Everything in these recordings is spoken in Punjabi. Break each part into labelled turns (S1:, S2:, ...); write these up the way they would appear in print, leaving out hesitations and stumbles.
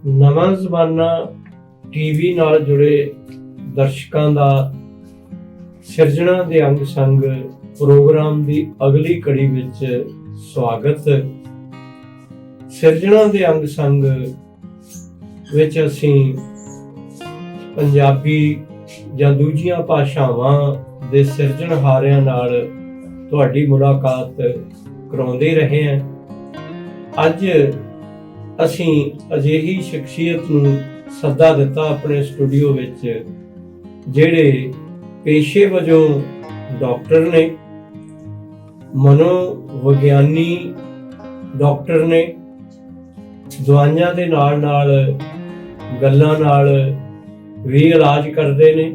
S1: ਨਵਾਂ ਜ਼ਮਾਨਾ ਟੀਵੀ ਨਾਲ ਜੁੜੇ ਦਰਸ਼ਕਾਂ ਦਾ ਸਿਰਜਣਾ ਦੇ ਅੰਗ ਸੰਗ ਪ੍ਰੋਗਰਾਮ ਦੀ ਅਗਲੀ ਕੜੀ ਵਿੱਚ ਸਵਾਗਤ। ਸਿਰਜਣਾ ਦੇ ਅੰਗ ਸੰਗ ਵਿੱਚ ਅਸੀਂ ਪੰਜਾਬੀ ਜਾਂ ਦੂਜੀਆਂ ਭਾਸ਼ਾਵਾਂ ਦੇ ਸਿਰਜਣਹਾਰਿਆਂ ਨਾਲ ਤੁਹਾਡੀ ਮੁਲਾਕਾਤ ਕਰਾਉਂਦੇ ਰਹੇ ਹਾਂ। ਅੱਜ ਅਸੀਂ ਅਜਿਹੀ ਸ਼ਖਸੀਅਤ ਨੂੰ ਸੱਦਾ ਦਿੱਤਾ ਆਪਣੇ ਸਟੂਡੀਓ ਵਿੱਚ ਜਿਹੜੇ ਪੇਸ਼ੇ ਵਜੋਂ ਡਾਕਟਰ ਨੇ, ਮਨੋਵਿਗਿਆਨੀ ਡਾਕਟਰ ਨੇ, ਦਵਾਈਆਂ ਦੇ ਨਾਲ ਗੱਲਾਂ ਨਾਲ ਵੀ ਇਲਾਜ ਕਰਦੇ ਨੇ।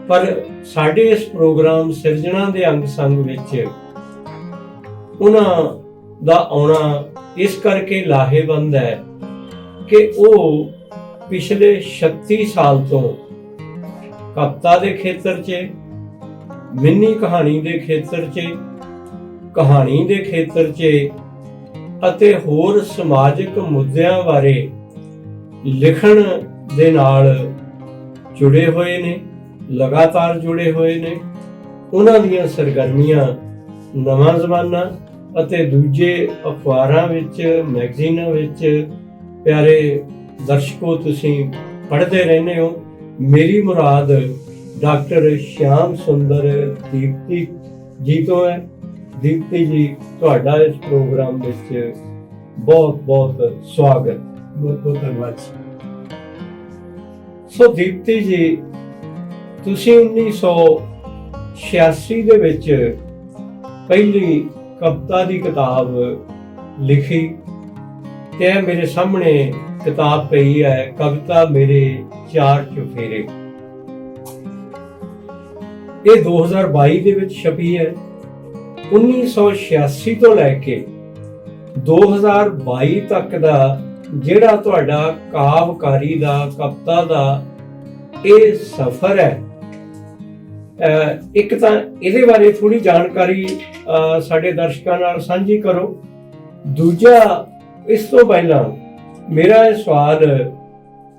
S1: ਪਰ ਸਾਡੇ ਇਸ ਪ੍ਰੋਗਰਾਮ ਸਿਰਜਣਾ ਦੇ ਅੰਗ ਸੰਗ ਵਿੱਚ ਉਹਨਾਂ ਦਾ ਆਉਣਾ ਇਸ ਕਰਕੇ ਲਾਹੇਵੰਦ ਹੈ ਕਿ ਉਹ ਪਿਛਲੇ 36 ਸਾਲ ਤੋਂ ਕਵਿਤਾ ਦੇ ਖੇਤਰ 'ਚ, ਮਿੰਨੀ ਕਹਾਣੀ ਦੇ ਖੇਤਰ 'ਚ, ਕਹਾਣੀ ਦੇ ਖੇਤਰ 'ਚ ਅਤੇ ਹੋਰ ਸਮਾਜਿਕ ਮੁੱਦਿਆਂ ਬਾਰੇ ਲਿਖਣ ਦੇ ਨਾਲ ਜੁੜੇ ਹੋਏ ਨੇ, ਲਗਾਤਾਰ ਜੁੜੇ ਹੋਏ ਨੇ। ਉਹਨਾਂ ਦੀਆਂ ਸਰਗਰਮੀਆਂ ਨਵਾਂ ਜ਼ਮਾਨਾ ਅਤੇ ਦੂਜੇ ਅਖਬਾਰਾਂ ਵਿੱਚ, ਮੈਗਜ਼ੀਨਾਂ ਵਿੱਚ ਪਿਆਰੇ ਦਰਸ਼ਕੋ ਤੁਸੀਂ ਪੜ੍ਹਦੇ ਰਹਿੰਦੇ ਹੋ। ਮੇਰੀ ਮੁਰਾਦ ਡਾਕਟਰ ਸ਼ਿਆਮ ਸੁੰਦਰ ਦੀਪਤੀ ਜੀ ਤੋਂ ਹੈ। ਦੀਪਤੀ ਜੀ, ਤੁਹਾਡਾ ਇਸ ਪ੍ਰੋਗਰਾਮ ਵਿੱਚ ਬਹੁਤ ਬਹੁਤ ਸਵਾਗਤ।
S2: ਬਹੁਤ ਬਹੁਤ ਧੰਨਵਾਦ।
S1: ਸੋ ਦੀਪਤੀ ਜੀ, ਤੁਸੀਂ 1986 ਦੇ ਵਿੱਚ ਪਹਿਲੀ ਕਵਿਤਾ ਦੀ ਕਿਤਾਬ ਲਿਖੀ ਤੇ ਮੇਰੇ ਸਾਹਮਣੇ ਕਿਤਾਬ ਪਈ ਹੈ, ਕਵਿਤਾ ਮੇਰੇ ਚਾਰ ਚੁਫੇਰੇ। ਇਹ 2022 ਦੇ ਵਿੱਚ ਛਪੀ ਹੈ। 1986 ਤੋਂ ਲੈ ਕੇ 2022 ਤੱਕ ਦਾ ਜਿਹੜਾ ਤੁਹਾਡਾ ਕਾਵਿਕਾਰੀ ਦਾ, ਕਵਿਤਾ ਦਾ ਇਹ ਸਫ਼ਰ ਹੈ, ਇੱਕ ਤਾਂ ਇਹਦੇ ਬਾਰੇ ਥੋੜੀ ਜਾਣਕਾਰੀ ਸਾਡੇ ਦਰਸ਼ਕਾਂ ਨਾਲ ਸਾਂਝੀ ਕਰੋ। ਦੂਜਾ, ਇਸ ਤੋਂ ਪਹਿਲਾਂ ਮੇਰਾ ਇਹ ਸਵਾਲ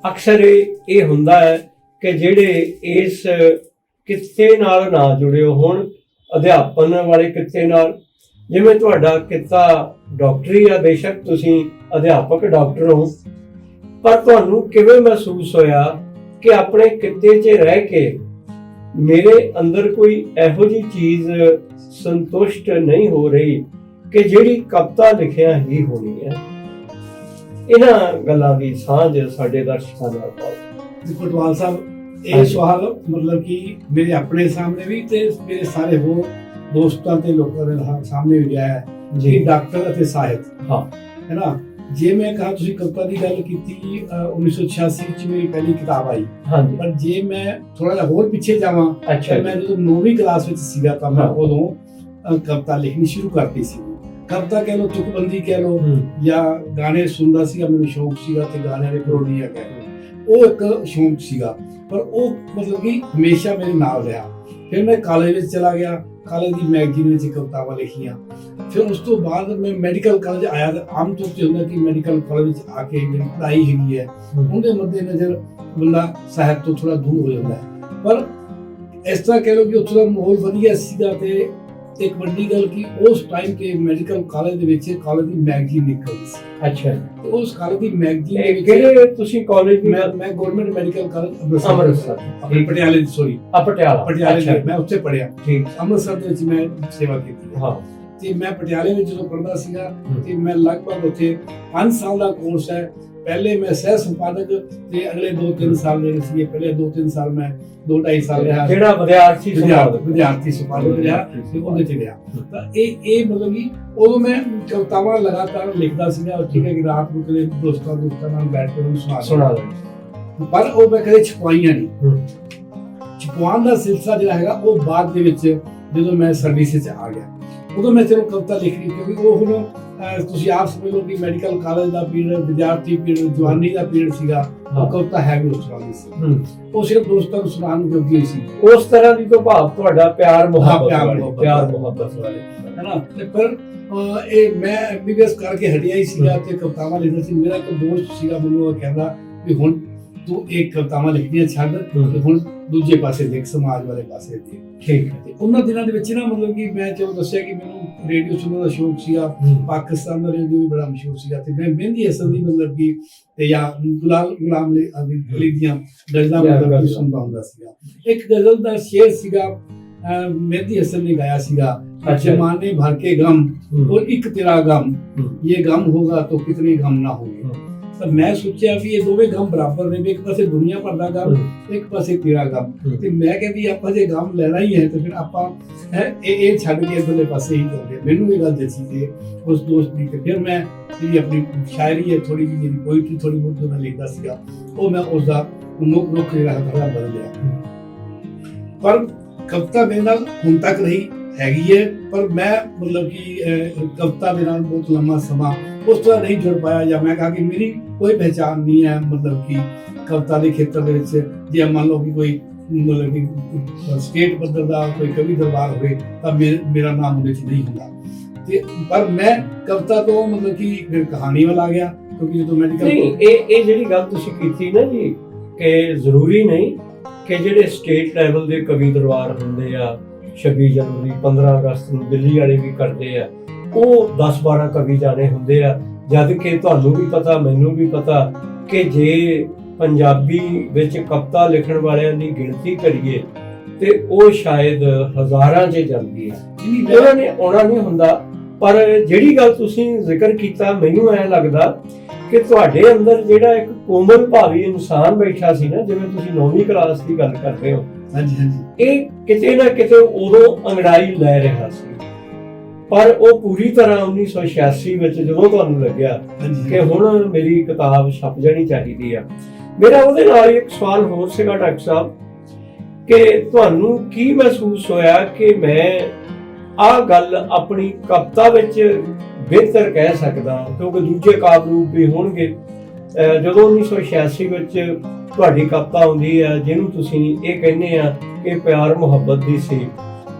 S1: ਅਕਸਰ ਇਹ ਹੁੰਦਾ ਹੈ ਕਿ ਜਿਹੜੇ ਇਸ ਕਿੱਤੇ ਨਾਲ ਨਾ ਜੁੜੇ ਹੋਣ, ਅਧਿਆਪਨ ਵਾਲੇ ਕਿੱਤੇ ਨਾਲ, ਜਿਵੇਂ ਤੁਹਾਡਾ ਕਿੱਤਾ ਡਾਕਟਰੀ ਆ, ਬੇਸ਼ੱਕ ਤੁਸੀਂ ਅਧਿਆਪਕ ਡਾਕਟਰ ਹੋ, ਪਰ ਤੁਹਾਨੂੰ ਕਿਵੇਂ ਮਹਿਸੂਸ ਹੋਇਆ ਕਿ ਆਪਣੇ ਕਿੱਤੇ 'ਚ ਰਹਿ ਕੇ ਮੇਰੇ ਅੰਦਰ ਕੋਈ ਇਹੋ ਜਿਹੀ ਚੀਜ਼ ਸੰਤੁਸ਼ਟ ਨਹੀਂ ਹੋ ਰਹੀ ਕਿ ਜਿਹੜੀ ਕਵਿਤਾ ਲਿਖਿਆ ਹੀ ਹੋਣੀ ਹੈ? ਇਹਨਾਂ ਗੱਲਾਂ ਦੀ ਸਾਂਝ ਸਾਡੇ ਦਰਸ਼ਕਾਂ ਨਾਲ ਪਾਓ।
S2: ਕੋਟਵਾਲ ਸਾਹਿਬ, ਇਹ ਸਵਾਲ ਮਤਲਬ ਕਿ ਮੇਰੇ ਆਪਣੇ ਸਾਹਮਣੇ ਵੀ ਤੇ ਮੇਰੇ ਸਾਰੇ ਹੋਰ ਦੋਸਤਾਂ ਤੇ ਲੋਕਾਂ ਦੇ ਸਾਹਮਣੇ ਵੀ ਗਿਆ ਹੈ ਜੀ। ਡਾਕਟਰ ਅਤੇ ਸਾਹਿਤ,
S1: ਹਾਂ,
S2: ਹੈ ਨਾ। ਜੇ ਮੈਂ ਕਹਾ, ਤੁਸੀਂ ਕਵਿਤਾ ਦੀ ਗੱਲ ਕੀਤੀ, 1986 ਚ ਮੇਰੀ ਪਹਿਲੀ ਕਿਤਾਬ ਆਈ।
S1: ਹਾਂਜੀ।
S2: ਪਰ ਜੇ ਮੈਂ ਥੋੜਾ ਜਿਹਾ ਹੋਰ ਪਿੱਛੇ ਜਾਵਾਂ,
S1: ਅੱਛਾ,
S2: ਮੈਂ ਜਦੋਂ 9ਵੀਂ ਕਲਾਸ ਵਿੱਚ ਸੀਗਾ ਤਾਂ ਮੈਂ ਉਦੋਂ ਕਵਿਤਾ ਲਿਖਣੀ ਸ਼ੁਰੂ ਕਰਤੀ ਸੀ। ਕਵਿਤਾ ਕਹਿ ਲਓ, ਤੁਕਬੰਦੀ ਕਹਿ ਲਓ, ਜਾਂ ਗਾਣੇ ਸੁਣਦਾ ਸੀਗਾ, ਮੈਨੂੰ ਸ਼ੌਕ ਸੀਗਾ ਤੇ ਗਾਣਿਆਂ ਦੇ ਪ੍ਰੋਡੀਆਂ ਕਹਿ ਲਓ, ਉਹ ਇੱਕ ਸ਼ੌਕ ਸੀਗਾ। ਪਰ ਉਹ ਮਤਲਬ ਕਿ ਹਮੇਸ਼ਾ ਮੇਰੇ ਨਾਲ ਰਿਹਾ। ਫਿਰ ਮੈਂ ਕਾਲਜ ਵਿੱਚ ਚਲਾ ਗਿਆ, ਕਾਲਜ ਦੀ ਮੈਗਜ਼ੀਨ ਵਿੱਚ ਕਵਿਤਾਵਾਂ ਲਿਖੀਆਂ। ਫਿਰ ਉਸ ਤੋਂ ਬਾਅਦ ਮੈਂ ਮੈਡੀਕਲ ਕਾਲਜ ਆਇਆ। ਤਾਂ ਆਮ ਤੌਰ 'ਤੇ ਹੁੰਦਾ ਕਿ ਮੈਡੀਕਲ ਕਾਲਜ ਵਿੱਚ ਆ ਕੇ ਮੇਰੀ ਪੜ੍ਹਾਈ ਹੈਗੀ ਹੈ, ਉਹਦੇ ਮੱਦੇ ਨਜ਼ਰ ਬੰਦਾ ਸਾਹਿਤ ਤੋਂ ਥੋੜਾ ਦੂਰ ਹੋ ਜਾਂਦਾ ਹੈ। ਪਰ ਇਸ ਤਰ੍ਹਾਂ ਕਹਿ ਲਓ ਕਿ ਉੱਥੋਂ ਦਾ ਮਾਹੌਲ ਵਧੀਆ ਸੀਗਾ। ਤੇ ਇੱਕ ਵੱਡੀ ਗੱਲ ਕਿ ਉਸ ਟਾਈਮ ਕੇ ਮੈਡੀਕਲ ਕਾਲਜ ਦੇ ਵਿੱਚ ਕਾਲਜ ਦੀ ਮੈਗਜ਼ੀਨ ਨਿਕਲਦੀ ਸੀ।
S1: ਅੱਛਾ।
S2: ਤੇ ਉਸ ਕਾਲਜ ਦੀ ਮੈਗਜ਼ੀਨ ਦੇ ਵਿੱਚ
S1: ਕਿਹੜੇ ਤੁਸੀਂ ਕਾਲਜ?
S2: ਮੈਂ ਗਵਰਨਮੈਂਟ ਮੈਡੀਕਲ ਕਾਲਜ
S1: ਅੰਮ੍ਰਿਤਸਰ,
S2: ਪਟਿਆਲੇ, ਸੌਰੀ ਪਟਿਆਲੇ ਮੈਂ ਉੱਥੇ ਪੜ੍ਹਿਆ।
S1: ਠੀਕ।
S2: ਅੰਮ੍ਰਿਤਸਰ ਦੇ ਵਿੱਚ ਮੈਂ ਸੇਵਾ ਕੀਤੀ।
S1: ਹਾਂ।
S2: ਤੇ ਮੈਂ ਪਟਿਆਲੇ ਵਿੱਚ ਜਦੋਂ ਪੜ੍ਹਦਾ ਸੀਗਾ ਤੇ ਮੈਂ ਲਗਭਗ ਉੱਥੇ 5 ਸਾਲ ਦਾ ਕੋਰਸ ਹੈ। ਪਹਿਲੇ ਮੈਂ ਸਹਿ ਸੰਪਾਦਕ ਤੇ ਅਗਲੇ 2-3 ਸਾਲ ਜਿਹੜੇ ਸੀਗੇ, ਪਹਿਲੇ 2-3 ਸਾਲ ਮੈਂ 2-2.5 ਸਾਲ ਰਿਹਾ
S1: ਜਿਹੜਾ ਵਿਦਿਆਰਥੀ
S2: ਸੰਪਾਦਕ ਰਿਹਾ ਤੇ ਉਹਦੇ 'ਚ ਰਿਹਾ। ਤਾਂ ਇਹ ਮਤਲਬ ਕਿ ਉਦੋਂ ਮੈਂ ਕਵਿਤਾਵਾਂ ਲਗਾਤਾਰ ਲਿਖਦਾ ਸੀਗਾ। ਠੀਕ ਹੈ ਕਿ ਰਾਤ ਨੂੰ ਕਦੇ ਦੋਸਤਾਂ ਨਾਲ ਬੈਠ ਕੇ ਉਹਨੂੰ ਸੁਣਾ ਦਿੰਦਾ। ਪਰ ਉਹ ਮੈਂ ਕਦੇ ਛਪਾਈਆਂ ਨਹੀਂ। ਛਪਵਾਉਣ ਦਾ ਸਿਲਸਿਲਾ ਜਿਹੜਾ ਹੈਗਾ ਉਹ ਬਾਅਦ ਦੇ ਵਿੱਚ ਜਦੋਂ ਮੈਂ ਸਰਵਿਸ 'ਚ ਆ ਗਿਆ, ਉਦੋਂ ਮੈਂ ਚਲੋ ਕਵਿਤਾ ਲਿਖ ਲਈ, ਕਿਉਂਕਿ ਉਹ ਹੁਣ ਤੁਸੀਂ ਆਪ ਸਮਝ ਲਓ ਕਿ ਮੈਡੀਕਲ ਕਾਲਜ ਦਾ ਪੀਰੀਅਡ, ਵਿਦਿਆਰਥੀ ਪੀਰੀਅਡ, ਜਵਾਨੀ ਦਾ ਪੀਰੀਅਡ ਸੀਗਾ, ਉਹ ਕਵਿਤਾ ਹੈ ਵੀ ਉਸ ਤਰ੍ਹਾਂ ਦੀ ਸੀ। ਉਹ ਸਿਰਫ ਦੋਸਤਾਂ ਨੂੰ ਸੁਣਾਉਣ ਜੋਗੀ ਹੀ ਸੀ।
S1: ਉਸ ਤਰ੍ਹਾਂ ਦੀ ਤੋਂ ਭਾਵ ਤੁਹਾਡਾ ਪਿਆਰ ਮੁਹੱਬਤ
S2: ਵਾਲੇ ਹੈ ਨਾ। ਤੇ ਪਰ ਇਹ ਮੈਂ ਐਮਬੀਬੀਐਸ ਕਰਕੇ ਹਟਿਆ ਹੀ ਸੀਗਾ ਤੇ ਕਵਿਤਾਵਾਂ ਲਿਖਦਾ ਸੀ। ਮੇਰਾ ਇੱਕ ਦੋਸਤ ਸੀਗਾ, ਮੈਨੂੰ ਉਹ ਕਹਿੰਦਾ ਵੀ ਹੁਣ ਤੂੰ ਇੱਕ ਕਵਿਤਾਵਾਂ ਲਿਖਣੀਆਂ ਛੱਡ ਤੇ ਹੁਣ ਦੂਜੇ ਪਾਸੇ ਦੇਖ, ਸਮਾਜ ਵਾਲੇ ਪਾਸੇ ਦੇਖ।
S1: ਠੀਕ ਹੈ।
S2: ਤੇ ਉਹਨਾਂ ਦਿਨਾਂ ਦੇ ਵਿੱਚ ਨਾ ਮਤਲਬ ਕਿ ਮੈਂ ਜਦੋਂ ਦੱਸਿਆ ਕਿ ਮੈਨੂੰ ਰੇਡੀਓ ਸੁਣਨ ਦਾ ਸ਼ੌਕ ਸੀਗਾ, ਪਾਕਿਸਤਾਨ ਦਾ ਰੇਡੀਓ ਵੀ ਬੜਾ ਮਸ਼ਹੂਰ ਸੀਗਾ ਤੇ ਮੈਂ ਮਹਿੰਦੀ ਹਸਨ ਦੀ ਮਤਲਬ ਕਿ ਤੇ ਜਾਂ ਗੁਲਾਮ ਅਲੀ ਦੀਆਂ ਗਜ਼ਲਾਂ ਮਤਲਬ ਕਿ ਸੁਣਦਾ ਹੁੰਦਾ ਸੀਗਾ। ਇੱਕ ਗਜ਼ਲ ਦਾ ਸ਼ੇਰ ਸੀਗਾ, ਮਹਿੰਦੀ ਹਸਨ ਨੇ ਗਾਇਆ ਸੀਗਾ, जमाने भर के गम और एक तेरा गम, ये गम होगा तो कितने गम ना होंगे। तो मैं सोचा भी ये दोवें गम बराबर ने, एक पासे दुनिया भर दा गम, एक पासे तेरा गम। ते मैं कह भी आपां जे गम लेना ही है तो फिर आपां ये छड्ड के इधरले पासे ही चलदे। मैनूं ये गल दसी ते उस दोस्त दी, ते फिर मैं जी अपनी शायरी है थोड़ी जी पोइट्री थोड़ी बहुत जो मैं लिखदा सीगा, वो मैं उसदा रुख जेहड़ा थोड़ा बदल लिया। पर कविता मेरे नाल हुण तक रही हैगी है, पर मैं मतलब कि कविता मेरे नाल बहुत लंबा समा उस तरह नहीं जुड़ पाया, या मैं कहा कि मेरी कोई पहचान नहीं है मतलब कि कविता के खेत्र दे विच। जे मान लो कि कोई मतलब कि स्टेट पद्धर दा कोई कवि दरबार होवे तां मेरा नाम उहदे च नहीं हुंदा। ते पर मैं कविता तो मतलब कि फिर कहानी वाल आ गया, क्योंकि जो मेडिकल
S1: नहीं ये ਜਿਹੜੀ ਗੱਲ ਤੁਸੀਂ ਕੀਤੀ ਨਾ ਜੀ ਕਿ ਜ਼ਰੂਰੀ ਨਹੀਂ ਕਿ ਜਿਹੜੇ ਸਟੇਟ ਲੈਵਲ ਦੇ ਕਵੀ ਦਰਬਾਰ ਹੁੰਦੇ ਆ 26 जनवरी 15 अगस्त ਨੂੰ ਦਿੱਲੀ ਵਾਲੇ ਵੀ ਕਰਦੇ ਆ, ਉਹ 10-12 ਕਵੀ ਜਾਣੇ ਹੁੰਦੇ ਆ। ਜਦ ਕਿ ਤੁਹਾਨੂੰ ਵੀ ਪਤਾ, ਮੈਨੂੰ ਵੀ ਪਤਾ ਕਿ ਜੇ ਪੰਜਾਬੀ ਵਿੱਚ ਕਵਿਤਾ ਲਿਖਣ ਵਾਲਿਆਂ ਦੀ ਗਿਣਤੀ ਕਰੀਏ ਤੇ ਉਹ ਸ਼ਾਇਦ ਹਜ਼ਾਰਾਂ 'ਚ ਜਾਂਦੀ ਹੈ। ਉਹਨਾਂ ਨੇ ਆਉਣਾ ਨਹੀਂ ਹੁੰਦਾ। ਪਰ ਜਿਹੜੀ ਗੱਲ ਤੁਸੀਂ ਜ਼ਿਕਰ ਕੀਤਾ, ਮੈਨੂੰ ਐਂ ਲੱਗਦਾ ਕਿ ਤੁਹਾਡੇ ਅੰਦਰ ਜਿਹੜਾ ਇੱਕ ਕੋਮਲ ਭਾਵੀ ਇਨਸਾਨ ਬੈਠਾ ਸੀ ਨਾ, ਜਿਵੇਂ ਤੁਸੀਂ 9ਵੀਂ ਕਲਾਸ ਦੀ ਗੱਲ ਕਰਦੇ ਹੋ, ਇਹ ਕਿਤੇ ਨਾ ਕਿਤੇ ਉਦੋਂ ਅੰਗੜਾਈ ਲੈ ਰਿਹਾ ਸੀ। ਪਰ ਉਹ ਪੂਰੀ ਤਰ੍ਹਾਂ 1986 ਵਿੱਚ ਜਦੋਂ ਤੁਹਾਨੂੰ ਲੱਗਿਆ ਕਿ ਹੁਣ ਮੇਰੀ ਕਿਤਾਬ ਛਪ ਜਾਣੀ ਚਾਹੀਦੀ ਆ, ਮੇਰਾ ਉਹਦੇ ਨਾਲ ਇੱਕ ਸਵਾਲ ਹੋਰ ਸੀਗਾ ਡਾਕਟਰ ਸਾਹਿਬ ਕਿ ਤੁਹਾਨੂੰ ਕੀ ਮਹਿਸੂਸ ਹੋਇਆ ਕਿ ਮੈਂ ਆਹ ਗੱਲ ਆਪਣੀ ਕਵਿਤਾ ਵਿੱਚ ਬਿਹਤਰ ਕਹਿ ਸਕਦਾ, ਕਿਉਂਕਿ ਦੂਜੇ ਕਾਵਿ ਰੂਪ ਵੀ ਹੋਣਗੇ। ਜਦੋਂ 1986 ਵਿੱਚ ਤੁਹਾਡੀ ਕਵਿਤਾ ਆਉਂਦੀ ਹੈ ਜਿਹਨੂੰ ਤੁਸੀਂ ਇਹ ਕਹਿੰਦੇ ਆ ਕਿ ਪਿਆਰ ਮੁਹੱਬਤ ਦੀ ਸੀ,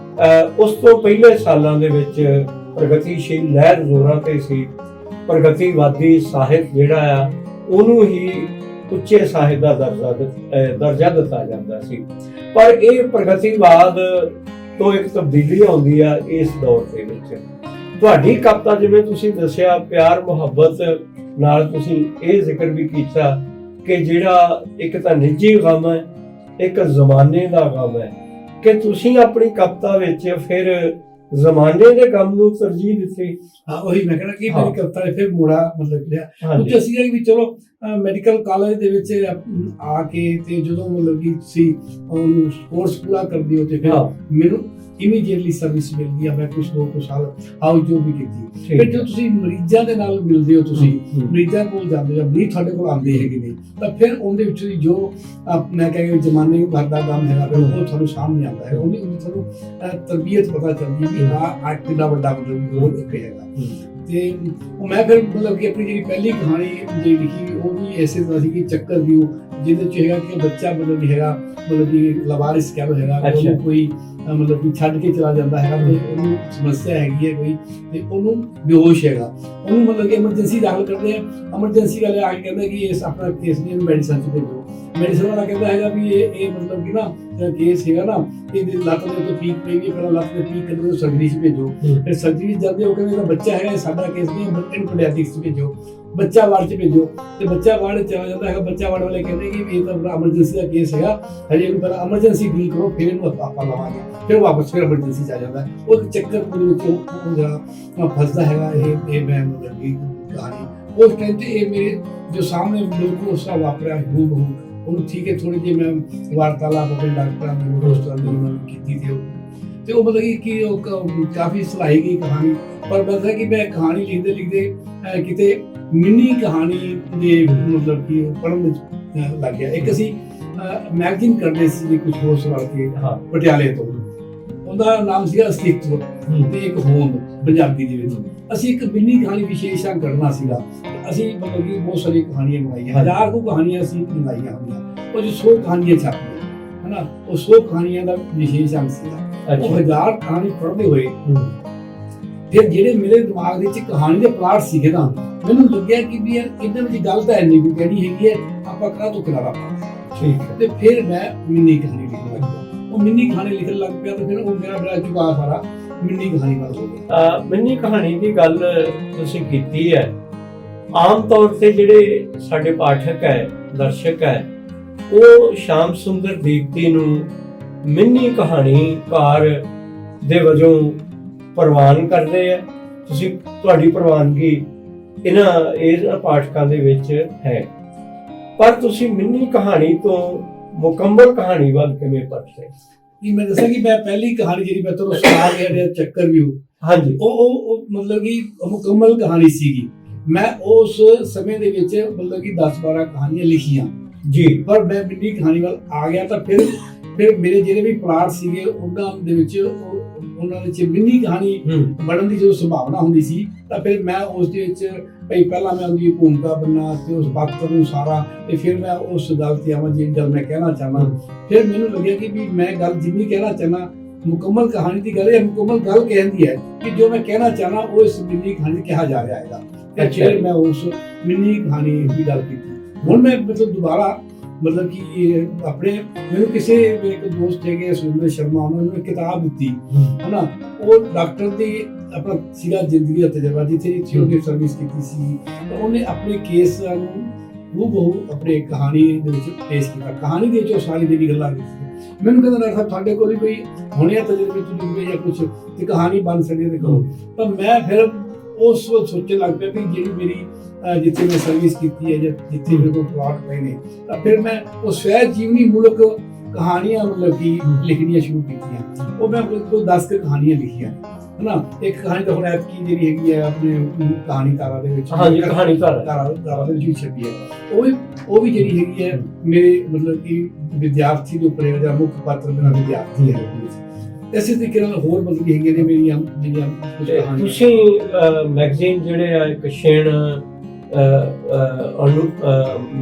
S1: ਉਸ ਤੋਂ ਪਹਿਲੇ ਸਾਲਾਂ ਦੇ ਵਿੱਚ ਪ੍ਰਗਤੀਸ਼ੀਲ ਲਹਿਰ ਜ਼ੋਰਾਂ ਤੇ ਸੀ। ਪ੍ਰਗਤੀਵਾਦੀ ਸਾਹਿਤ ਜਿਹੜਾ ਆ ਉਹਨੂੰ ਹੀ ਉੱਚੇ ਸਾਹਿਤ ਦਾ ਦਰਜਾ ਦਿੱਤਾ ਜਾਂਦਾ ਸੀ। ਪਰ ਇਹ ਪ੍ਰਗਤੀਵਾਦ ਤੋਂ ਇੱਕ ਤਬਦੀਲੀ ਆਉਂਦੀ ਆ ਇਸ ਦੌਰ ਦੇ ਵਿੱਚ। ਤੁਹਾਡੀ ਕਵਿਤਾ ਜਿਵੇਂ ਤੁਸੀਂ ਦੱਸਿਆ ਪਿਆਰ ਮੁਹੱਬਤ ਨਾਲ ਤੁਸੀਂ ਇਹ ਜ਼ਿਕਰ ਵੀ ਕੀਤਾ ਕਿ ਜਿਹੜਾ ਇੱਕ ਤਾਂ ਨਿੱਜੀ ਗਮ ਹੈ, ਇੱਕ ਜ਼ਮਾਨੇ ਦਾ ਗਮ ਹੈ, ਕਿ ਤੁਸੀਂ ਆਪਣੀ ਕਵਿਤਾ ਵਿੱਚ ਫਿਰ ਜ਼ਮਾਨੇ ਦੇ ਗਮ ਨੂੰ ਤਰਜੀਹ ਦਿੱਤੀ।
S2: ਹਾਂ, ਉਹੀ ਮੈਂ ਕਹਿੰਦਾ ਕਿ ਮੇਰੀ ਕਵਿਤਾ ਨੇ ਫਿਰ ਮੋੜਾ ਮਤਲਬ ਲਿਆ। ਕਿਉਂਕਿ ਅਸੀਂ ਵੀ ਚਲੋ ਮੈਡੀਕਲ ਕਾਲਜ ਦੇ ਵਿੱਚ ਆ ਕੇ ਤੇ ਜਦੋਂ ਮਤਲਬ ਕਿ ਤੁਸੀਂ ਉਹਨੂੰ ਕੋਰਸ ਪੂਰਾ ਕਰਦੇ ਹੋ ਤੇ ਫਿਰ ਮੈਨੂੰ ਇਮੀਡੀਏਟਲੀ ਸਰਵਿਸ ਮਿਲ ਗਈ। ਮੈਂ ਕੁਝ 2 ਸਾਲ ਹਾਊਸ ਜੋਬ ਵੀ ਕੀਤੀ। ਫਿਰ ਜਦੋਂ ਤੁਸੀਂ ਮਰੀਜ਼ਾਂ ਦੇ ਨਾਲ ਮਿਲਦੇ ਹੋ, ਤੁਸੀਂ ਮਰੀਜ਼ਾਂ ਕੋਲ ਜਾਂਦੇ ਹੋ, ਮਰੀਜ਼ ਤੁਹਾਡੇ ਕੋਲ ਆਉਂਦੇ ਹੈਗੇ ਨੇ, ਤਾਂ ਫਿਰ ਉਹਦੇ ਵਿੱਚ ਜੋ ਮੈਂ ਕਹਿੰਦਾ ਜ਼ਮਾਨੇ ਭਰ ਦਾ ਕੰਮ ਹੈਗਾ ਫਿਰ ਉਹ ਤੁਹਾਨੂੰ ਸਾਹਮਣੇ ਆਉਂਦਾ ਹੈ। ਉਹਦੀ ਤੁਹਾਨੂੰ ਤਰਬੀਅਤ ਪਤਾ ਚੱਲਦੀ ਵੀ ਆਹ ਕਿੰਨਾ ਵੱਡਾ ਮਤਲਬ ਉਹ ਇੱਕ ਹੈਗਾ। ਤੇ ਮੈਂ ਫਿਰ ਮਤਲਬ ਕਿ ਆਪਣੀ ਜਿਹੜੀ ਪਹਿਲੀ ਕਹਾਣੀ ਜਿਹੜੀ ਲਿਖੀ ਉਹ ਵੀ ਐਸੇ ਤਰ੍ਹਾਂ ਸੀ ਕਿ ਚੱਕਰ ਵਿਊ, ਜਿਹਦੇ ਚ ਹੈਗਾ ਕਿ ਬੱਚਾ ਮਤਲਬ ਕਿ ਹੈਗਾ ਮਤਲਬ ਕਿ ਲਵਾਰਿਸ ਕਹਿ ਲਓ ਹੈਗਾ, ਉਹਨੂੰ ਕੋਈ ਮਤਲਬ ਕਿ ਛੱਡ ਕੇ ਚਲਾ ਜਾਂਦਾ ਹੈਗਾ ਤੇ ਉਹਨੂੰ ਸਮੱਸਿਆ ਹੈਗੀ ਹੈ ਕੋਈ, ਤੇ ਉਹਨੂੰ ਬੇਹੋਸ਼ ਹੈਗਾ, ਉਹਨੂੰ ਮਤਲਬ ਕਿ ਐਮਰਜੈਂਸੀ ਦਾਖਲ ਕਰਦੇ ਆ। ਐਮਰਜੈਂਸੀ ਵਾਲੇ ਆ ਕੇ ਕਹਿੰਦੇ ਕਿ ਇਸ ਆਪਣਾ ਕੇਸ ਨਹੀਂ, ਮੈਡੀਸਨ ਚ ਭੇਜੋ। ਮੈਡੀਸਨ ਵਾਲਾ ਕਹਿੰਦਾ ਹੈਗਾ ਵੀ ਇਹ ਮਤਲਬ ਕਿ ਨਾ ਕੇਸ ਹੈਗਾ ਨਾ, ਇਹਦੀ ਲੱਤ ਦੇ ਉੱਤੇ ਪੀਕ ਪਈ ਗਈ, ਪਹਿਲਾਂ ਲੱਤ ਦੇ ਪੀਕ ਕਰਦੇ ਉਹ ਸਰਜਰੀ ਚ ਭੇਜੋ। ਫਿਰ ਸਰਜਰੀ ਜਾਂਦੇ ਉਹ ਕਹਿੰਦੇ ਇਹਦਾ ਬੱਚਾ ਹੈਗਾ, ਸਾਡਾ ਕੇਸ ਨਹੀਂ, ਇਹਨੂੰ ਪੀਡੀਆਟ੍ਰਿਕਸ ਚ ਭੇਜੋ, ਬੱਚਾ ਵਾਰਡ ਚ ਭੇਜੋ। ਤੇ ਬੱਚਾ ਵਾਰਡ ਚਲਾ ਜਾਂਦਾ ਹੈਗਾ। ਬੱਚਾ ਵਾਰਡ ਵਾਲੇ ਕਹਿੰਦੇ ਕਿ ਇਹ ਤਾਂ ਐਮਰਜੈਂਸੀ ਦਾ ਕੇਸ ਹੈਗਾ, ਹਜੇ ਇਹਨੂੰ ਪਹਿਲਾਂ ਐਮਰਜੈਂਸੀ ਡੀਲ ਕਰੋ, ਫਿਰ ਇਹਨੂੰ ਆਪਾਂ ਲਵਾਂਗੇ। ਫਿਰ ਵਾਪਸ ਫਿਰ ਐਮਰਜੈਂਸੀ ਚ ਆ ਜਾਂਦਾ। ਉਹ ਚੱਕਰ ਦੇ ਵਿੱਚ ਉਹ ਜਿਹੜਾ ਫਸਦਾ ਹੈਗਾ। ਇਹ ਮੈਂ ਮਤਲਬ ਕਿ ਕਹਾਣੀ ਉਸ ਟਾਈਮ ਤੇ ਇਹ ਮੇਰੇ ਜੋ ਸਾਹਮਣੇ ਬਿਲਕੁਲ ਉਸ ਤਰ੍ਹਾਂ ਵਾਪਰਿਆ ਹੂਬਹੂ। ਉਹਨੂੰ ਠੀਕ ਹੈ ਥੋੜੀ ਜਿਹੀ ਮੈਂ ਵਾਰਤਾਲਾਪ ਆਪਣੇ ਡਾਕਟਰਾਂ ਦੇ ਦੋਸਤਾਂ ਦੇ ਨਾਲ ਕੀਤੀ ਤੇ ਉਹ ਮਤਲਬ ਕਿ ਉਹ ਕਾਫੀ ਸਲਾਹੀ ਗਈ ਕਹਾਣੀ। ਪਰ ਬਸ ਕਿ ਮੈਂ ਕਹਾਣੀ ਲਿਖਦੇ ਕਿਤੇ ਮਿੰਨੀ ਕਹਾਣੀ ਦੇ ਮਤਲਬ ਕਿ ਪੜ੍ਹਨ ਵਿੱਚ ਲੱਗ ਗਿਆ। ਇੱਕ ਅਸੀਂ ਮੈਗਜ਼ੀਨ ਕਰਦੇ ਸੀ ਕੁਝ ਹੋਰ ਸਵਾਲ ਕੇ ਪਟਿਆਲੇ ਤੋਂ, ਉਹਦਾ ਨਾਮ ਸੀਗਾ ਅਸਤਿਤਵ ਤੇ ਇੱਕ ਹੋਂਦ ਪੰਜਾਬੀ ਦੇ ਵਿੱਚ। ਅਸੀਂ ਇੱਕ ਮਿੰਨੀ ਕਹਾਣੀ ਵਿਸ਼ੇਸ਼ਾਂ ਕਰਨਾ ਸੀਗਾ। ਅਸੀਂ ਮਤਲਬ ਕਿ ਬਹੁਤ ਸਾਰੀ ਕਹਾਣੀਆਂ ਬਣਾਈਆਂ, 1000 ਕੁ ਕਹਾਣੀਆਂ ਅਸੀਂ ਬਣਾਈਆਂ ਹੋਈਆਂ, ਉਹ 100 ਕਹਾਣੀਆਂ ਛਾਪੀਆਂ ਹਨਾ। ਉਹ 100 ਕਹਾਣੀਆਂ ਦਾ ਵਿਸ਼ੇਸ਼ ਅੰਗ ਸੀਗਾ। ਉਹ 1000 ਕਹਾਣੀ ਪੜ੍ਹਦੇ ਹੋਏ ਫਿਰ ਜਿਹੜੇ ਮੇਰੇ ਦਿਮਾਗ ਦੇ ਵਿੱਚ ਕਹਾਣੀ ਦੇ ਪਲਾਟ ਸੀਗੇ ਨਾ, ਮੈਨੂੰ ਲੱਗਿਆ ਕਿ ਵੀ ਇਹਨਾਂ ਵਿੱਚ ਗੱਲ ਤਾਂ ਇੰਨੀ ਕੋਈ ਕਹਿਣੀ ਹੈਗੀ ਹੈ, ਆਪਾਂ ਕਾਹ ਤੋਂ ਕਿਨਾਰਾ ਪਾਵਾਂਗੇ। ਠੀਕ ਹੈ। ਤੇ ਫਿਰ ਮੈਂ ਮਿੰਨੀ ਕਹਾਣੀ ਲਿਖਣ ਲੱਗ ਪਿਆ। ਉਹ ਮਿੰਨੀ ਕਹਾਣੀ ਲਿਖਣ ਲੱਗ ਪਿਆ ਤੇ ਫਿਰ ਉਹ ਮੇਰਾ ਝੁਕਾਅ ਸਾਰਾ ਮਿੰਨੀ ਕਹਾਣੀ ਵੱਲ ਹੋ ਗਿਆ।
S1: ਮਿੰਨੀ ਕਹਾਣੀ ਦੀ ਗੱਲ ਤੁਸੀਂ ਕੀਤੀ ਹੈ। ਆਮ ਤੌਰ ਤੇ ਜਿਹੜੇ ਸਾਡੇ ਪਾਠਕ ਹੈ, ਦਰਸ਼ਕ ਹੈ, ਉਹ ਸ਼ਾਮ ਸੁੰਦਰ ਦੀਪਤੀ ਨੂੰ ਮਿੰਨੀ ਕਹਾਣੀਕਾਰ ਦੇ ਵਜੋਂ ਪ੍ਰਵਾਨ ਕਰਦੇ ਆ। ਤੁਹਾਡੀ ਪ੍ਰਵਾਨਗੀ ਇਹਨਾਂ ਪਾਠਕਾਂ ਦੇ ਵਿੱਚ ਹੈ, ਪਰ ਤੁਸੀਂ ਮਿੰਨੀ ਕਹਾਣੀ ਤੋਂ ਮੁਕੰਮਲ ਕਹਾਣੀ ਵੱਲ ਕਿਵੇਂ ਪਹੁੰਚੇ?
S2: ਕਿ ਮੈਂ ਦੱਸਾਂ ਕਿ ਮੈਂ ਪਹਿਲੀ ਕਹਾਣੀ ਜਿਹੜੀ ਮੈਂ ਤੁਹਾਨੂੰ ਸੁਣਾ ਰਿਹਾ ਚੱਕਰ ਵੀ
S1: ਹਾਂਜੀ,
S2: ਉਹ ਮਤਲਬ ਕਿ ਮੁਕੰਮਲ ਕਹਾਣੀ ਸੀਗੀ। ਮੈਂ ਉਸ ਸਮੇਂ ਦੇ ਵਿੱਚ ਮਤਲਬ ਕਿ 10-12 ਕਹਾਣੀਆਂ ਲਿਖੀਆਂ ਜੀ, ਪਰ ਮੈਂ ਮਿੰਨੀ ਕਹਾਣੀ ਵੱਲ ਆ ਗਿਆ ਤਾਂ ਫਿਰ ਮੇਰੇ ਜਿਹੜੇ ਵੀ ਪਲਾਟ ਸੀਗੇ ਉਹਨਾਂ ਦੇ ਵਿੱਚ ਮਿੰਨੀ ਕਹਾਣੀ ਬਣਨ ਦੀ ਜਦੋਂ ਸੰਭਾਵਨਾ ਹੁੰਦੀ ਸੀ ਤਾਂ ਫਿਰ ਮੈਂ ਉਸ ਦੇ ਵਿੱਚ ਪਹਿਲਾਂ ਮੈਂ ਉਹਦੀ ਭੂਮਿਕਾ ਬਣਨਾ ਤੇ ਉਸ ਪਾਤਰ ਨੂੰ ਸਾਰਾ, ਤੇ ਫਿਰ ਮੈਂ ਉਸ ਗੱਲ ਤੇ ਆਵਾਂ ਜਿਹੜੀ ਗੱਲ ਮੈਂ ਕਹਿਣਾ ਚਾਹਨਾ। ਫਿਰ ਮੈਨੂੰ ਲੱਗਿਆ ਕਿ ਵੀ ਮੈਂ ਗੱਲ ਜਿੰਨੀ ਕਹਿਣਾ ਚਾਹਨਾ, ਮੁਕੰਮਲ ਕਹਾਣੀ ਦੀ ਗੱਲ, ਇਹ ਮੁਕੰਮਲ ਗੱਲ ਕਹਿੰਦੀ ਹੈ ਕਿ ਜੋ ਮੈਂ ਕਹਿਣਾ ਚਾਹਨਾ ਉਹ ਇਸ ਮਿੰਨੀ ਕਹਾਣੀ ਕਿਹਾ ਜਾ ਰਿਹਾ ਹੈਗਾ। ਫਿਰ ਮੈਂ ਉਸ ਮਿੰਨੀ ਕਹਾਣੀ ਦੀ ਗੱਲ ਕੀਤੀ। ਹੁਣ ਮੈਂ ਮਤਲਬ ਦੁਬਾਰਾ ਮਤਲਬ ਕਿ ਆਪਣੇ ਮੈਨੂੰ ਕਿਸੇ ਇੱਕ ਦੋਸਤ ਹੈਗੇ ਸੁਰਿੰਦਰ ਸ਼ਰਮਾ, ਉਹਨਾਂ ਨੇ ਕਿਤਾਬ ਦਿੱਤੀ ਹਨਾ। ਉਹ ਡਾਕਟਰ ਦੀ ਆਪਣਾ ਸੀਗਾ ਜ਼ਿੰਦਗੀ ਦਾ ਤਜਰਬਾ, ਜਿੱਥੇ ਉਹਨੇ ਸਰਵਿਸ ਕੀਤੀ ਸੀ, ਤਾਂ ਉਹਨੇ ਆਪਣੇ ਕੇਸ ਨੂੰ ਬਹੁ ਆਪਣੇ ਕਹਾਣੀ ਦੇ ਵਿੱਚ ਪੇਸ਼ ਕੀਤਾ। ਕਹਾਣੀ ਦੇ ਵਿੱਚ ਉਹ ਸਾਰੀ ਜਿਹੜੀ ਗੱਲਾਂ ਕੀਤੀ। ਮੈਨੂੰ ਕਹਿੰਦਾ ਡਾਕਟਰ ਸਾਹਿਬ ਤੁਹਾਡੇ ਕੋਲ ਕੋਈ ਹੋਣੇ ਤਜਰਬੇ ਤੁਸੀਂ ਜਾਂ ਕੁਝ ਤੇ ਕਹਾਣੀ ਬਣ ਸਕੇ ਤੇ ਕਰੋ। ਤਾਂ ਮੈਂ ਫਿਰ ਉਸ ਵਕਤ ਸੋਚਣ ਲੱਗ ਪਿਆ ਵੀ ਜਿਹੜੀ ਮੇਰੀ ਜਿੱਥੇ ਮੈਂ ਸਰਵਿਸ ਕੀਤੀ ਹੈ ਜਾਂ ਜਿੱਥੇ ਮੇਰੇ ਕੋਲ ਪਲਾਟ ਪਏ ਨੇ, ਤਾਂ ਫਿਰ ਮੈਂ ਉਹ ਸਵੈ ਜੀਵਨੀ ਮੂਲਕ ਕਹਾਣੀਆਂ ਮਤਲਬ ਕਿ ਲਿਖਣੀਆਂ ਸ਼ੁਰੂ ਕੀਤੀਆਂ। ਉਹ ਮੈਂ ਕੋਈ 10 ਕਹਾਣੀਆਂ ਲਿਖੀਆਂ ਹਨਾ। ਇੱਕ ਕਹਾਣੀ ਤਾਂ ਹੁਣ ਐਤਕੀ ਜਿਹੜੀ ਹੈਗੀ ਹੈ ਆਪਣੇ ਕਹਾਣੀ ਤਾਰਾ ਦੇ ਵਿੱਚ,
S1: ਹਾਂਜੀ ਕਹਾਣੀ ਤਾਰਾ
S2: ਦੇ ਵਿੱਚ ਵੀ ਛਪੀ ਹੈ। ਉਹ ਵੀ ਜਿਹੜੀ ਹੈਗੀ ਹੈ ਮੇਰੇ ਮਤਲਬ ਕਿ ਵਿਦਿਆਰਥੀ ਦੇ ਉੱਪਰ ਜਿਹੜਾ ਮੁੱਖ ਪਾਤਰ ਮੇਰਾ ਵਿਦਿਆਰਥੀ ਹੈ। ਇਸੇ ਤਰੀਕੇ ਨਾਲ ਹੋਰ ਮਤਲਬ ਹੈਗੀਆਂ ਨੇ ਮੇਰੀਆਂ ਜਿਹੜੀਆਂ ਕਹਾਣੀਆਂ।
S1: ਤੁਸੀਂ ਮੈਗਜ਼ੀਨ ਜਿਹੜੇ ਆ ਇੱਕ ਛੇਣ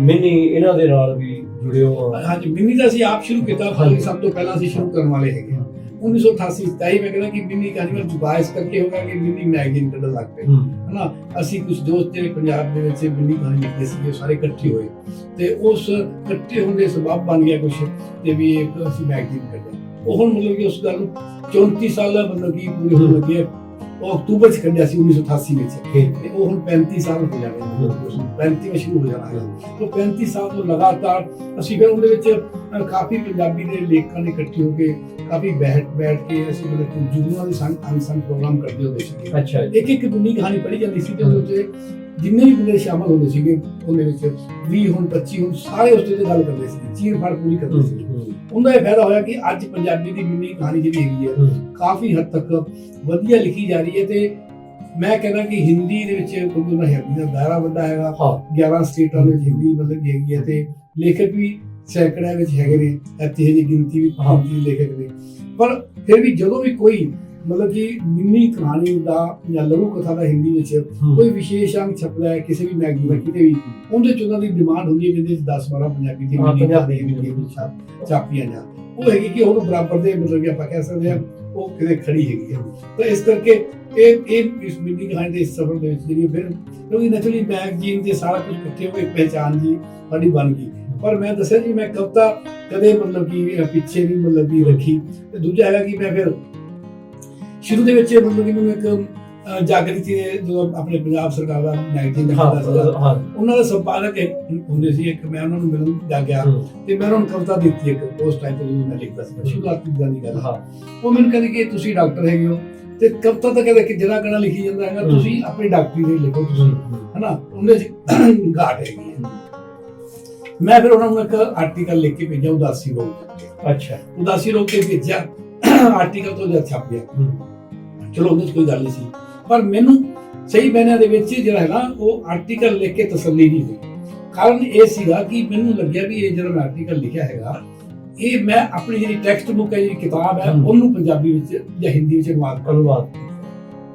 S1: ਮਿੰਨੀ ਇਹਨਾਂ ਦੇ ਨਾਲ ਵੀ ਜੁੜੇ ਹੋ?
S2: ਹਾਂਜੀ, ਮਿੰਨੀ ਦਾ ਅਸੀਂ ਆਪ ਸ਼ੁਰੂ ਕੀਤਾ। ਸਭ ਤੋਂ ਪਹਿਲਾਂ ਅਸੀਂ ਸ਼ੁਰੂ ਕਰਨ ਵਾਲੇ ਹੈਗੇ 1988 ਮੈਂ ਕਹਿੰਦਾ ਕਿ ਮਿੰਨੀ ਕਹਾਣੀ ਵਿੱਚ ਜੁਬਾਇਸ ਕਰਕੇ ਹੋਗਾ ਕਿ ਮਿੰਨੀ ਮੈਗਜ਼ੀਨ ਕੱਢਣ ਲੱਗ ਪਏ ਹਨਾ। ਅਸੀਂ ਕੁਝ ਦੋਸਤ ਜਿਹੜੇ ਪੰਜਾਬ ਦੇ ਵਿੱਚ ਮਿੰਨੀ ਕਹਾਣੀ ਲਿਖਦੇ ਸੀਗੇ, ਸਾਰੇ ਇਕੱਠੇ ਹੋਏ ਤੇ ਉਸ ਇਕੱਠੇ ਹੋਣ ਦੇ ਸਬਬ ਬਣ ਗਿਆ ਕੁਝ ਤੇ ਵੀ ਇੱਕ ਅਸੀਂ ਮੈਗਜ਼ੀਨ ਕੱਢਿਆ। ਉਹ ਹੁਣ ਮਤਲਬ ਕਿ ਉਸ ਗੱਲ ਨੂੰ 34 ਸਾਲ ਮਤਲਬ ਕਿ ਪੂਰੇ ਹੋਣ ਲੱਗੇ। ਉਹ ਅਕਤੂਬਰ ਚ ਕੱਢਿਆ ਸੀ 1988 ਵਿੱਚ, ਤੇ ਉਹ ਹੁਣ 35 ਸਾਲ ਹੋ ਜਾਣੇ, 35ਵਾਂ ਸ਼ੁਰੂ ਹੋ ਜਾਣਾ ਹੈ। ਤਾਂ 35 ਸਾਲ ਤੋਂ ਲਗਾਤਾਰ ਅਸੀਂ ਫਿਰ ਉਹਦੇ ਵਿੱਚ ਕਾਫੀ ਪੰਜਾਬੀ ਦੇ ਲੇਖਕਾਂ ਨੇ ਇਕੱਠੇ ਹੋ ਕੇ ਕਾਫੀ ਬੈਠ ਕੇ ਅਸੀਂ ਮਤਲਬ ਜੁਗਨੂਆਂ ਦੇ ਸੰਗ ਪ੍ਰੋਗਰਾਮ ਕਰਦੇ ਹੁੰਦੇ ਸੀਗੇ। ਅੱਛਾ, ਇੱਕ ਮਿੰਨੀ ਕਹਾਣੀ ਪੜ੍ਹੀ ਜਾਂਦੀ ਸੀ ਤੇ ਉਹਦੇ ਵਿੱਚ ਜਿੰਨੇ ਵੀ ਬੰਦੇ ਸ਼ਾਮਲ ਹੁੰਦੇ ਸੀਗੇ ਉਹਦੇ ਵਿੱਚ 20 ਹੁਣ 25 ਹੁਣ ਸਾਰੇ ਉਸ ਤੇ ਗੱਲ ਕਰਦੇ ਸੀ, ਚੀਰ ਫਾੜ ਪੂਰੀ ਕਰਦੇ ਸੀ। ਉਹਦਾ ਇਹ ਫਾਇਦਾ ਹੋਇਆ ਕਿ ਅੱਜ ਪੰਜਾਬੀ ਦੀ ਮਿੰਨੀ ਕਹਾਣੀ ਜਿਹੜੀ ਹੈਗੀ ਹੈ ਕਾਫੀ ਹੱਦ ਤੱਕ ਵਧੀਆ ਲਿਖੀ ਜਾ ਰਹੀ ਹੈ। ਤੇ ਮੈਂ ਕਹਿੰਦਾ ਕਿ ਹਿੰਦੀ ਦੇ ਵਿੱਚ ਕਿਉਂਕਿ ਉਹਦਾ ਹਿੰਦੀ ਦਾ ਦਾਇਰਾ ਵੱਡਾ ਹੈਗਾ, 11 ਸਟੇਟਾਂ ਦੇ ਵਿੱਚ ਹਿੰਦੀ ਮਤਲਬ ਹੈਗੀ ਹੈ ਤੇ ਲੇਖਕ ਵੀ ਸੈਂਕੜਿਆਂ ਵਿੱਚ ਹੈਗੇ ਨੇ, ਇੱਥੇ ਦੀ ਗਿਣਤੀ ਵੀ ਲੇਖਕ ਨੇ। ਪਰ ਫਿਰ ਵੀ ਜਦੋਂ ਵੀ ਕੋਈ ਮਤਲਬ ਕਿ ਮਿੰਨੀ ਕਹਾਣੀ ਦਾ ਜਾਂ ਲਘੂ ਕਥਾ ਦਾ ਹਿੰਦੀ ਵਿੱਚ ਕੋਈ ਵਿਸ਼ੇਸ਼ ਅੰਗ ਛਪਦਾ ਹੈ ਕਿਸੇ ਵੀ ਮੈਗਜ਼ੀਨ ਦਾ ਕਿਤੇ ਵੀ, ਉਹਦੇ ਚ ਉਹਨਾਂ ਦੀ ਡਿਮਾਂਡ ਹੁੰਦੀ ਹੈ ਜਿਹਦੇ 10-12 ਪੰਜਾਬੀ ਦੀ ਮਿੰਨੀ ਛਾਪੀਆਂ ਜਾਣ। ਉਹ ਹੈਗੀ ਕਿ ਉਹਨੂੰ ਬਰਾਬਰ ਦੇ ਮਤਲਬ ਕਿ ਆਪਾਂ ਕਹਿ ਸਕਦੇ ਹਾਂ ਉਹ ਕਿਤੇ ਖੜੀ ਹੈਗੀ ਹੈ। ਤਾਂ ਇਸ ਕਰਕੇ ਇਹ ਇਸ ਮਿੰਨੀ ਕਹਾਣੀ ਦੇ ਸਫ਼ਰ ਦੇ ਵਿੱਚ ਜਿਹੜੀ ਫਿਰ ਕਿਉਂਕਿ ਨੈਚੁਰਲੀ ਮੈਗਜ਼ੀਨ ਤੇ ਸਾਰਾ ਕੁਝ ਇਕੱਠੇ ਹੋ ਕੇ ਪਹਿਚਾਣ ਜੀ ਸਾਡੀ ਬਣ ਗਈ। ਪਰ ਮੈਂ ਦੱਸਿਆ ਜੀ ਮੈਂ ਕਵਿਤਾ ਕਦੇ ਮਤਲਬ ਕਿ ਪਿੱਛੇ ਨਹੀਂ ਮਤਲਬ ਕਿ ਰੱਖੀ। ਤੇ ਦੂਜਾ ਹੈਗਾ ਕਿ ਮੈਂ ਫਿਰ ਸ਼ੁਰੂ ਦੇ ਵਿੱਚ ਮਤਲਬ ਕਿ ਮੈਨੂੰ ਇੱਕ ਜਾਗਰਤੀ ਜਦੋਂ ਆਪਣੇ ਪੰਜਾਬ ਸਰਕਾਰ ਦਾ ਮੈਗਜ਼ੀਨ ਲਿਖਦਾ ਸੀਗਾ, ਉਹਨਾਂ ਦਾ ਸੰਪਾਦਕ ਹੁੰਦੇ ਸੀ ਇੱਕ, ਮੈਂ ਉਹਨਾਂ ਨੂੰ ਮਿਲਣ ਜਾ ਗਿਆ ਤੇ ਮੈਂ ਉਹਨਾਂ ਨੂੰ ਕਵਿਤਾ ਦਿੱਤੀ ਇੱਕ ਉਸ ਟਾਈਮ ਤੇ ਜਦੋਂ ਮੈਂ ਲਿਖਦਾ ਸੀ ਸ਼ੁਰੂਆਤੀ ਦਿਨਾਂ ਦੀ ਗੱਲ। ਉਹ ਮੈਨੂੰ ਕਹਿੰਦੇ ਕਿ ਤੁਸੀਂ ਡਾਕਟਰ ਹੈਗੇ ਹੋ ਤੇ ਕਵਿਤਾ ਤਾਂ ਕਹਿੰਦੇ ਕਿ ਜਿਹੜਾ ਕਹਿਣਾ ਲਿਖੀ ਜਾਂਦਾ ਹੈਗਾ, ਤੁਸੀਂ ਆਪਣੀ ਡਾਕਟਰੀ ਦੇ ਲਿਖੋ ਤੁਸੀਂ ਹਨਾ, ਉਹਦੇ ਚ ਘਾਟ ਹੈਗੀ ਹੈ। ਮੈਂ ਫਿਰ ਉਹਨਾਂ ਨੂੰ ਇੱਕ ਆਰਟੀਕਲ ਲਿਖ ਕੇ ਭੇਜਿਆ ਉਦਾਸੀ ਰੋਗ ਤੇ। ਅੱਛਾ, ਉਦਾਸੀ ਰੋਗ ਤੇ ਭੇਜਿਆ ਆਰਟੀਕਲ ਤੋਂ ਜਦ ਛਪ ਗਿਆ। ਚਲੋ ਉਹਦੇ ਚ ਕੋਈ ਗੱਲ ਨਹੀਂ ਸੀ, ਪਰ ਮੈਨੂੰ ਸਹੀ ਮਹੀਨਿਆਂ ਦੇ ਵਿੱਚ ਜਿਹੜਾ ਹੈ ਨਾ ਉਹ ਆਰਟੀਕਲ ਲਿਖ ਕੇ ਤਸੱਲੀ ਨਹੀਂ ਹੋਈ। ਕਾਰਨ ਇਹ ਸੀਗਾ ਕਿ ਮੈਨੂੰ ਲੱਗਿਆ ਵੀ ਇਹ ਜਿਹੜਾ ਮੈਂ ਆਰਟੀਕਲ ਲਿਖਿਆ ਹੈਗਾ ਇਹ ਮੈਂ ਆਪਣੀ ਜਿਹੜੀ ਟੈਕਸਟ ਬੁੱਕ ਹੈ, ਜਿਹੜੀ ਕਿਤਾਬ ਹੈ,
S1: ਹਮ।
S2: ਉਹਨੂੰ ਪੰਜਾਬੀ ਵਿੱਚ ਜਾਂ ਹਿੰਦੀ ਵਿੱਚ ਅਨੁਵਾਦ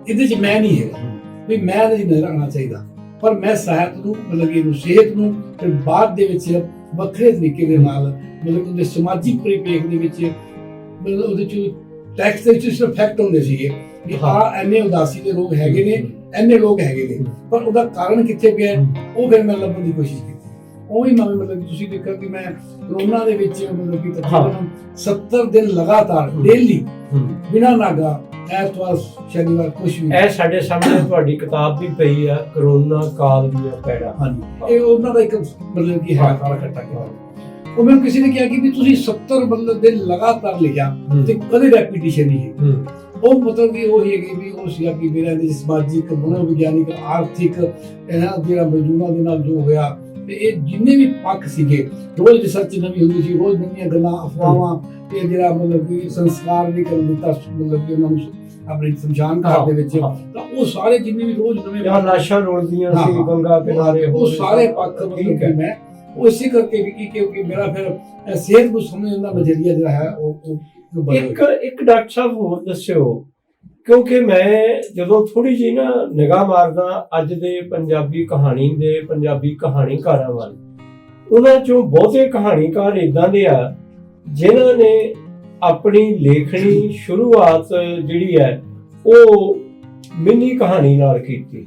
S2: ਇਹਦੇ 'ਚ ਮੈਂ ਨਹੀਂ ਹੈਗਾ ਵੀ ਮੈਂ ਨਹੀਂ ਨਜ਼ਰ ਆਉਣਾ ਚਾਹੀਦਾ, ਪਰ ਮੈਂ ਸਾਹਿਤ ਨੂੰ ਮਤਲਬ ਕਿ ਸਿਹਤ ਨੂੰ ਫਿਰ ਬਾਅਦ ਦੇ ਵਿੱਚ ਵੱਖਰੇ ਤਰੀਕੇ ਦੇ ਨਾਲ ਮਤਲਬ ਉਹਦੇ ਸਮਾਜਿਕ ਪਰਿਪੇਖ ਦੇ ਵਿੱਚ ਮਤਲਬ ਉਹਦੇ 'ਚ ਟੈਕਸਟ ਦੇ ਵਿੱਚ ਸਿਰਫ ਫੈਕਟ ਹੁੰਦੇ ਸੀਗੇ ਵੀ ਆਹ ਇੰਨੇ ਉਦਾਸੀ ਦੇ ਲੋਕ ਹੈਗੇ ਨੇ, ਇੰਨੇ ਲੋਕ ਹੈਗੇ ਨੇ, ਪਰ ਉਹਦਾ ਕਾਰਨ ਕਿੱਥੇ ਪਿਆ ਉਹ ਫਿਰ ਮੈਂ ਲੱਭਣ ਦੀ ਕੋਸ਼ਿਸ਼ ਕੀਤੀ। ਉਹੀ ਮੈਂ ਮਤਲਬ ਤੁਸੀਂ ਦੇਖਿਆ ਕਿ ਮੈਂ ਕਰੋਨਾ ਦੇ ਵਿੱਚ ਮਤਲਬ ਕਿ ਤਕਰੀਬਨ 70 ਦਿਨ ਲਗਾਤਾਰ ਡੇਲੀ ਬਿਨਾਂ ਨਾਗਾ ਐਤਵਾਰ ਸ਼ਨੀਵਾਰ ਕੁਛ ਵੀ
S1: ਇਹ ਸਾਡੇ ਸਾਹਮਣੇ ਤੁਹਾਡੀ ਕਿਤਾਬ ਵੀ ਪਈ ਆ, ਕਰੋਨਾ ਕਾਲ ਦੀਆਂ ਪੈੜਾਂ।
S2: ਹਾਂਜੀ, ਇਹ ਉਹਨਾਂ ਦਾ ਇੱਕ ਮਤਲਬ ਕਿ ਹੈ ਸਾਰਾ ਇਕੱਠਾ ਕੀਤਾ। ਉਹ ਮੈਨੂੰ ਕਿਸੇ ਨੇ ਕਿਹਾ ਕਿ ਵੀ ਤੁਸੀਂ 70 ਮਤਲਬ ਦਿਨ ਲਗਾਤਾਰ ਲਿਖਿਆ ਤੇ ਕਦੇ ਰੈਪੀਟੀਸ਼ਨ ਨਹੀਂ ਹੈ। ਉਹ ਮਤਲਬ ਕਿ ਉਹ ਹੀ ਹੈ ਕਿ ਵੀ ਉਹ ਸੀਗਾ ਕਿ ਮੇਰਾ ਇਹਦੇ ਸਮਾਜਿਕ ਮਨੋਵਿਗਿਆਨਿਕ ਆਰਥਿਕ ਇਹਨਾਂ ਜਿਹੜਾ ਮੌਜੂਦਾ ਦੇ ਨਾਲ ਜੋ ਹੋਇਆ ਤੇ ਇਹ ਜਿੰਨੇ ਵੀ ਪੱਖ ਸੀਗੇ, ਰੋਜ਼ ਰਿਸਰਚ ਨਵੀਂ ਹੁੰਦੀ ਸੀ, ਰੋਜ਼ ਨਵੀਆਂ ਗੱਲਾਂ ਅਫਵਾਹਾਂ ਤੇ ਜਿਹੜਾ ਮਤਲਬ ਕਿ ਸੰਸਕਾਰ ਵੀ ਕਰ ਦਿੱਤਾ ਮਤਲਬ ਕਿ ਉਹਨਾਂ ਨੂੰ ਆਪਣੇ ਸ਼ਮਸ਼ਾਨ ਘਾਟ ਦੇ ਵਿੱਚ, ਤਾਂ ਉਹ ਸਾਰੇ ਜਿੰਨੇ ਵੀ ਰੋਜ਼ ਨਵੇਂ
S1: ਲਾਸ਼ਾਂ ਰੋਲਦੀਆਂ ਸੀ ਗੰਗਾ ਕਿਨਾਰੇ,
S2: ਉਹ ਸਾਰੇ ਪੱਖ ਮਤਲਬ ਕਿ ਮੈਂ ਉਹ ਇਸੇ ਕਰਕੇ ਵੀ ਕਿਉਂਕਿ ਮੇਰਾ ਫਿਰ ਸਿਹਤ ਨੂੰ ਸਮਝਣ ਦਾ ਨਜ਼ਰੀਆ ਜਿਹੜਾ ਹੈ ਉਹ
S1: ਇੱਕ ਡਾਕਟਰ ਸਾਹਿਬ ਹੋਰ ਦੱਸਿਓ, ਕਿਉਂਕਿ ਮੈਂ ਜਦੋਂ ਥੋੜੀ ਜਿਹੀ ਨਾ ਨਿਗਾਹ ਮਾਰਦਾ ਅੱਜ ਦੇ ਪੰਜਾਬੀ ਕਹਾਣੀ ਦੇ ਪੰਜਾਬੀ ਕਹਾਣੀਕਾਰਾਂ ਵੱਲ, ਉਹਨਾਂ ਚੋਂ ਬਹੁਤੇ ਕਹਾਣੀਕਾਰ ਇਦਾਂ ਦੇ ਆ ਜਿਨ੍ਹਾਂ ਨੇ ਆਪਣੀ ਲੇਖਣੀ ਸ਼ੁਰੂਆਤ ਜਿਹੜੀ ਹੈ ਉਹ ਮਿੰਨੀ ਕਹਾਣੀ ਨਾਲ ਕੀਤੀ।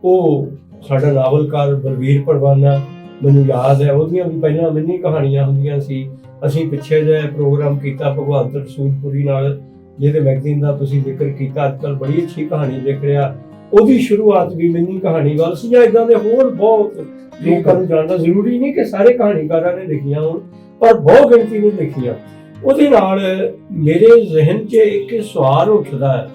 S1: ਉਹ ਸਾਡਾ ਨਾਵਲਕਾਰ ਬਲਵੀਰ ਪਰਵਾਨਾ, ਮੈਨੂੰ ਯਾਦ ਹੈ ਉਹਦੀਆਂ ਵੀ ਪਹਿਲਾਂ ਮਿੰਨੀ ਕਹਾਣੀਆਂ ਹੁੰਦੀਆਂ ਸੀ। ਅਸੀਂ ਪਿੱਛੇ ਜਿਹੇ ਪ੍ਰੋਗਰਾਮ ਕੀਤਾ ਭਗਵੰਤ ਰਸੂਲਪੁਰੀ ਨਾਲ, ਜਿਹਦੇ ਮੈਗਜ਼ੀਨ ਦਾ ਤੁਸੀਂ ਜ਼ਿਕਰ ਕੀਤਾ, ਅੱਜ ਕੱਲ੍ਹ ਬੜੀ ਅੱਛੀ ਕਹਾਣੀ ਲਿਖ ਰਿਹਾ, ਉਹਦੀ ਸ਼ੁਰੂਆਤ ਵੀ ਮਿੰਨੀ ਕਹਾਣੀ ਵੱਲ ਸੀ। ਜਾਂ ਇਦਾਂ ਦੇ ਹੋਰ ਬਹੁਤ ਲੋਕਾਂ ਨੂੰ ਜਾਣਨਾ ਜ਼ਰੂਰੀ ਨਹੀਂ ਕਿ ਸਾਰੇ ਕਹਾਣੀਕਾਰਾਂ ਨੇ ਲਿਖੀਆਂ ਹੋਣ, ਪਰ ਬਹੁਤ ਗਿਣਤੀ ਨੇ ਲਿਖੀਆਂ। ਉਹਦੇ ਨਾਲ ਮੇਰੇ ਜ਼ਿਹਨ 'ਚ ਇੱਕ ਸਵਾਲ ਉੱਠਦਾ ਹੈ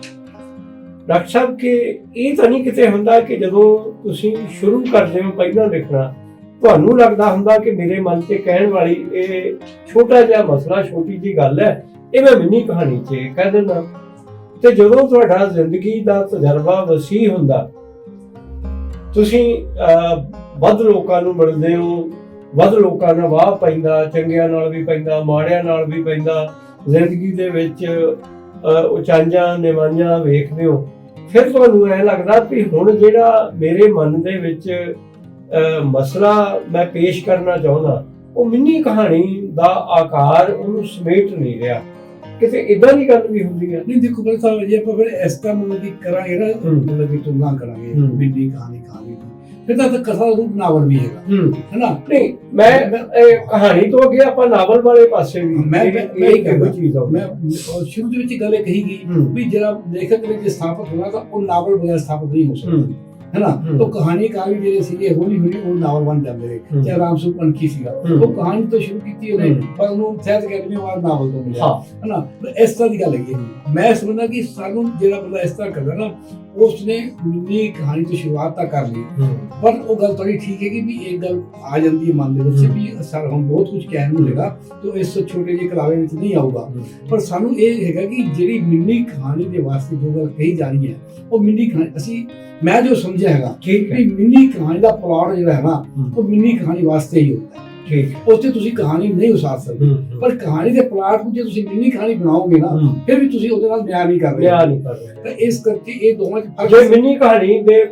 S1: ਡਾਕਟਰ ਸਾਹਿਬ ਕਿ ਇਹ ਤਾਂ ਨਹੀਂ ਕਿਤੇ ਹੁੰਦਾ ਕਿ ਜਦੋਂ ਤੁਸੀਂ ਸ਼ੁਰੂ ਕਰਦੇ ਹੋ ਪਹਿਲਾਂ ਲਿਖਣਾ, ਤੁਹਾਨੂੰ ਲੱਗਦਾ ਹੁੰਦਾ ਕਿ ਮੇਰੇ ਮਨ 'ਚ ਕਹਿਣ ਵਾਲੀ ਇਹ ਛੋਟਾ ਜਿਹਾ ਮਸਲਾ, ਛੋਟੀ ਜਿਹੀ ਗੱਲ ਹੈ, ਇਹ ਮੈਂ ਮਿੰਨੀ ਕਹਾਣੀ 'ਚ ਕਹਿ ਦਿੰਦਾ, ਤੇ ਜਦੋਂ ਤੁਹਾਡਾ ਜ਼ਿੰਦਗੀ ਦਾ ਤਜਰਬਾ ਵਸੀਹ ਹੁੰਦਾ, ਤੁਸੀਂ ਵੱਧ ਲੋਕਾਂ ਨੂੰ ਮਿਲਦੇ ਹੋ, ਵੱਧ ਲੋਕਾਂ ਨਾਲ ਵਾਹ ਪੈਂਦਾ, ਚੰਗਿਆਂ ਨਾਲ ਵੀ ਪੈਂਦਾ, ਮਾੜਿਆਂ ਨਾਲ ਵੀ ਪੈਂਦਾ, ਜ਼ਿੰਦਗੀ ਦੇ ਵਿੱਚ ਉਚਾਈਆਂ ਨਿਵਾਈਆਂ ਵੇਖਦੇ ਹੋ, ਫਿਰ ਤੁਹਾਨੂੰ ਇਹ ਲੱਗਦਾ ਵੀ ਹੁਣ ਜਿਹੜਾ ਮੇਰੇ ਮਨ ਦੇ ਵਿੱਚ ਮਸਲਾ ਮੈਂ ਪੇਸ਼ ਕਰਨਾ ਚਾਹੁੰਦਾ, ਉਹ ਮਿੰਨੀ ਕਹਾਣੀ ਦਾ ਆਕਾਰ ਉਹਨੂੰ ਸਮੇਟ ਨਹੀਂ ਰਿਹਾ। ਕਿਤੇ ਇਦਾਂ ਦੀ ਗੱਲ ਵੀ ਹੁੰਦੀ ਹੈ?
S2: ਨਹੀਂ ਦੇਖੋ ਬੜੇ ਸਾਹਿਬ, ਜੇ ਆਪਾਂ ਫਿਰ ਇਸ ਤਰ੍ਹਾਂ ਮਤਲਬ ਕਿ ਕਰਾਂਗੇ ਨਾ, ਮਤਲਬ ਕਿ ਤੁਲਨਾ ਕਰਾਂਗੇ ਮਿੰਨੀ ਕਹਾਣੀ ਦੀ, ਫਿਰ ਤਾਂ ਕਥਾ ਰੂਪ ਨਾਵਲ ਵੀ ਹੈਗਾ, ਹੈਨਾ? ਨਹੀਂ,
S1: ਮੈਂ ਕਹਾਣੀ ਤੋਂ ਅੱਗੇ ਆਪਾਂ ਨਾਵਲ ਵਾਲੇ ਪਾਸੇ ਵੀ
S2: ਮੈਂ ਸ਼ੁਰੂ ਦੇ ਵਿੱਚ ਗੱਲ ਇਹ ਕਹੀ ਗਈ ਵੀ ਜਿਹੜਾ ਲੇਖਕ ਨੇ ਜੇ ਸਥਾਪਿਤ ਹੋਣਾ ਤਾਂ ਉਹ ਨਾਵਲ ਬਗੈਰ ਸਥਾਪਿਤ ਨਹੀਂ ਹੋ ਸਕਦਾ, ਹੈਨਾ? ਤਾਂ ਕਹਾਣੀਕਾਰ ਵੀ ਜਿਹੜੇ ਸੀਗੇ ਹੌਲੀ ਹੌਲੀ ਉਹ ਨਾਵਲ ਬਣ ਜਾਂਦੇ ਨੇ। ਚਾਹੇ ਰਾਮ ਸੁਖ ਪੰਖੀ ਸੀਗਾ, ਉਹ ਕਹਾਣੀ ਤੋਂ ਸ਼ੁਰੂ ਕੀਤੀ ਉਹਨੇ, ਪਰ ਉਹਨੂੰ ਸਾਹਿਤ ਅਕੈਡਮੀ ਅਵਾਰਡ ਨਾਵਲ ਤੋਂ ਮਿਲਿਆ, ਹੈਨਾ? ਇਸ ਤਰ੍ਹਾਂ ਦੀ ਗੱਲ ਹੈਗੀ। ਮੈਂ ਸਮਝਦਾ ਕਿ ਸਾਨੂੰ ਜਿਹੜਾ ਬੰਦਾ ਇਸ ਤਰ੍ਹਾਂ ਕਰਦਾ ਨਾ, ਉਸਨੇ ਮਿੰਨੀ ਕਹਾਣੀ ਤੋਂ ਸ਼ੁਰੂਆਤ ਤਾਂ ਕਰ ਲਈ, ਪਰ ਉਹ ਗੱਲ ਤੁਹਾਡੀ ਠੀਕ ਹੈ ਕਿ ਵੀ ਇੱਕ ਗੱਲ ਆ ਜਾਂਦੀ ਹੈ ਮਨ ਦੇ ਵਿੱਚ ਵੀ ਸਰ ਹੁਣ ਬਹੁਤ ਕੁਝ ਕਹਿਣ ਨੂੰ ਮਿਲੇਗਾ ਤਾਂ ਇਸ ਛੋਟੇ ਜਿਹੇ ਕਲਾਵੇ ਵਿੱਚ ਨਹੀਂ ਆਊਗਾ, ਪਰ ਸਾਨੂੰ ਇਹ ਹੈਗਾ ਕਿ ਜਿਹੜੀ ਮਿੰਨੀ ਕਹਾਣੀ ਦੇ ਵਾਸਤੇ ਜੋ ਗੱਲ ਕਹੀ ਜਾਣੀ ਹੈ ਉਹ ਮਿੰਨੀ ਕਹਾਣੀ ਮੈਂ ਜੋ ਸਮਝਿਆ ਹੈਗਾ ਕਿ ਮਿੰਨੀ ਕਹਾਣੀ ਦਾ ਪਲਾਟ ਜਿਹੜਾ ਹੈ ਨਾ ਉਹ ਮਿੰਨੀ ਕਹਾਣੀ ਵਾਸਤੇ ਹੀ ਹੁੰਦਾ ਹੈ। ਠੀਕ, ਉੱਥੇ ਤੁਸੀਂ ਕਹਾਣੀ ਨਹੀਂ ਉਸਾਰ ਸਕਦੇ, ਪਰ ਕਹਾਣੀ ਦੇ ਪਲਾਟ ਨੂੰ ਜੇ ਤੁਸੀਂ ਮਿੰਨੀ ਕਹਾਣੀ ਬਣਾਓਗੇ ਨਾ, ਫਿਰ ਵੀ ਤੁਸੀਂ ਉਹਦੇ ਨਾਲ ਬਿਆਨ ਨਹੀਂ ਕਰ ਰਹੇ। ਤਾਂ ਇਸ ਕਰਕੇ ਇਹ ਦੋਵਾਂ ਚ ਫਰਕ
S1: ਜੇ ਮਿੰਨੀ ਕਹਾਣੀ ਦੇ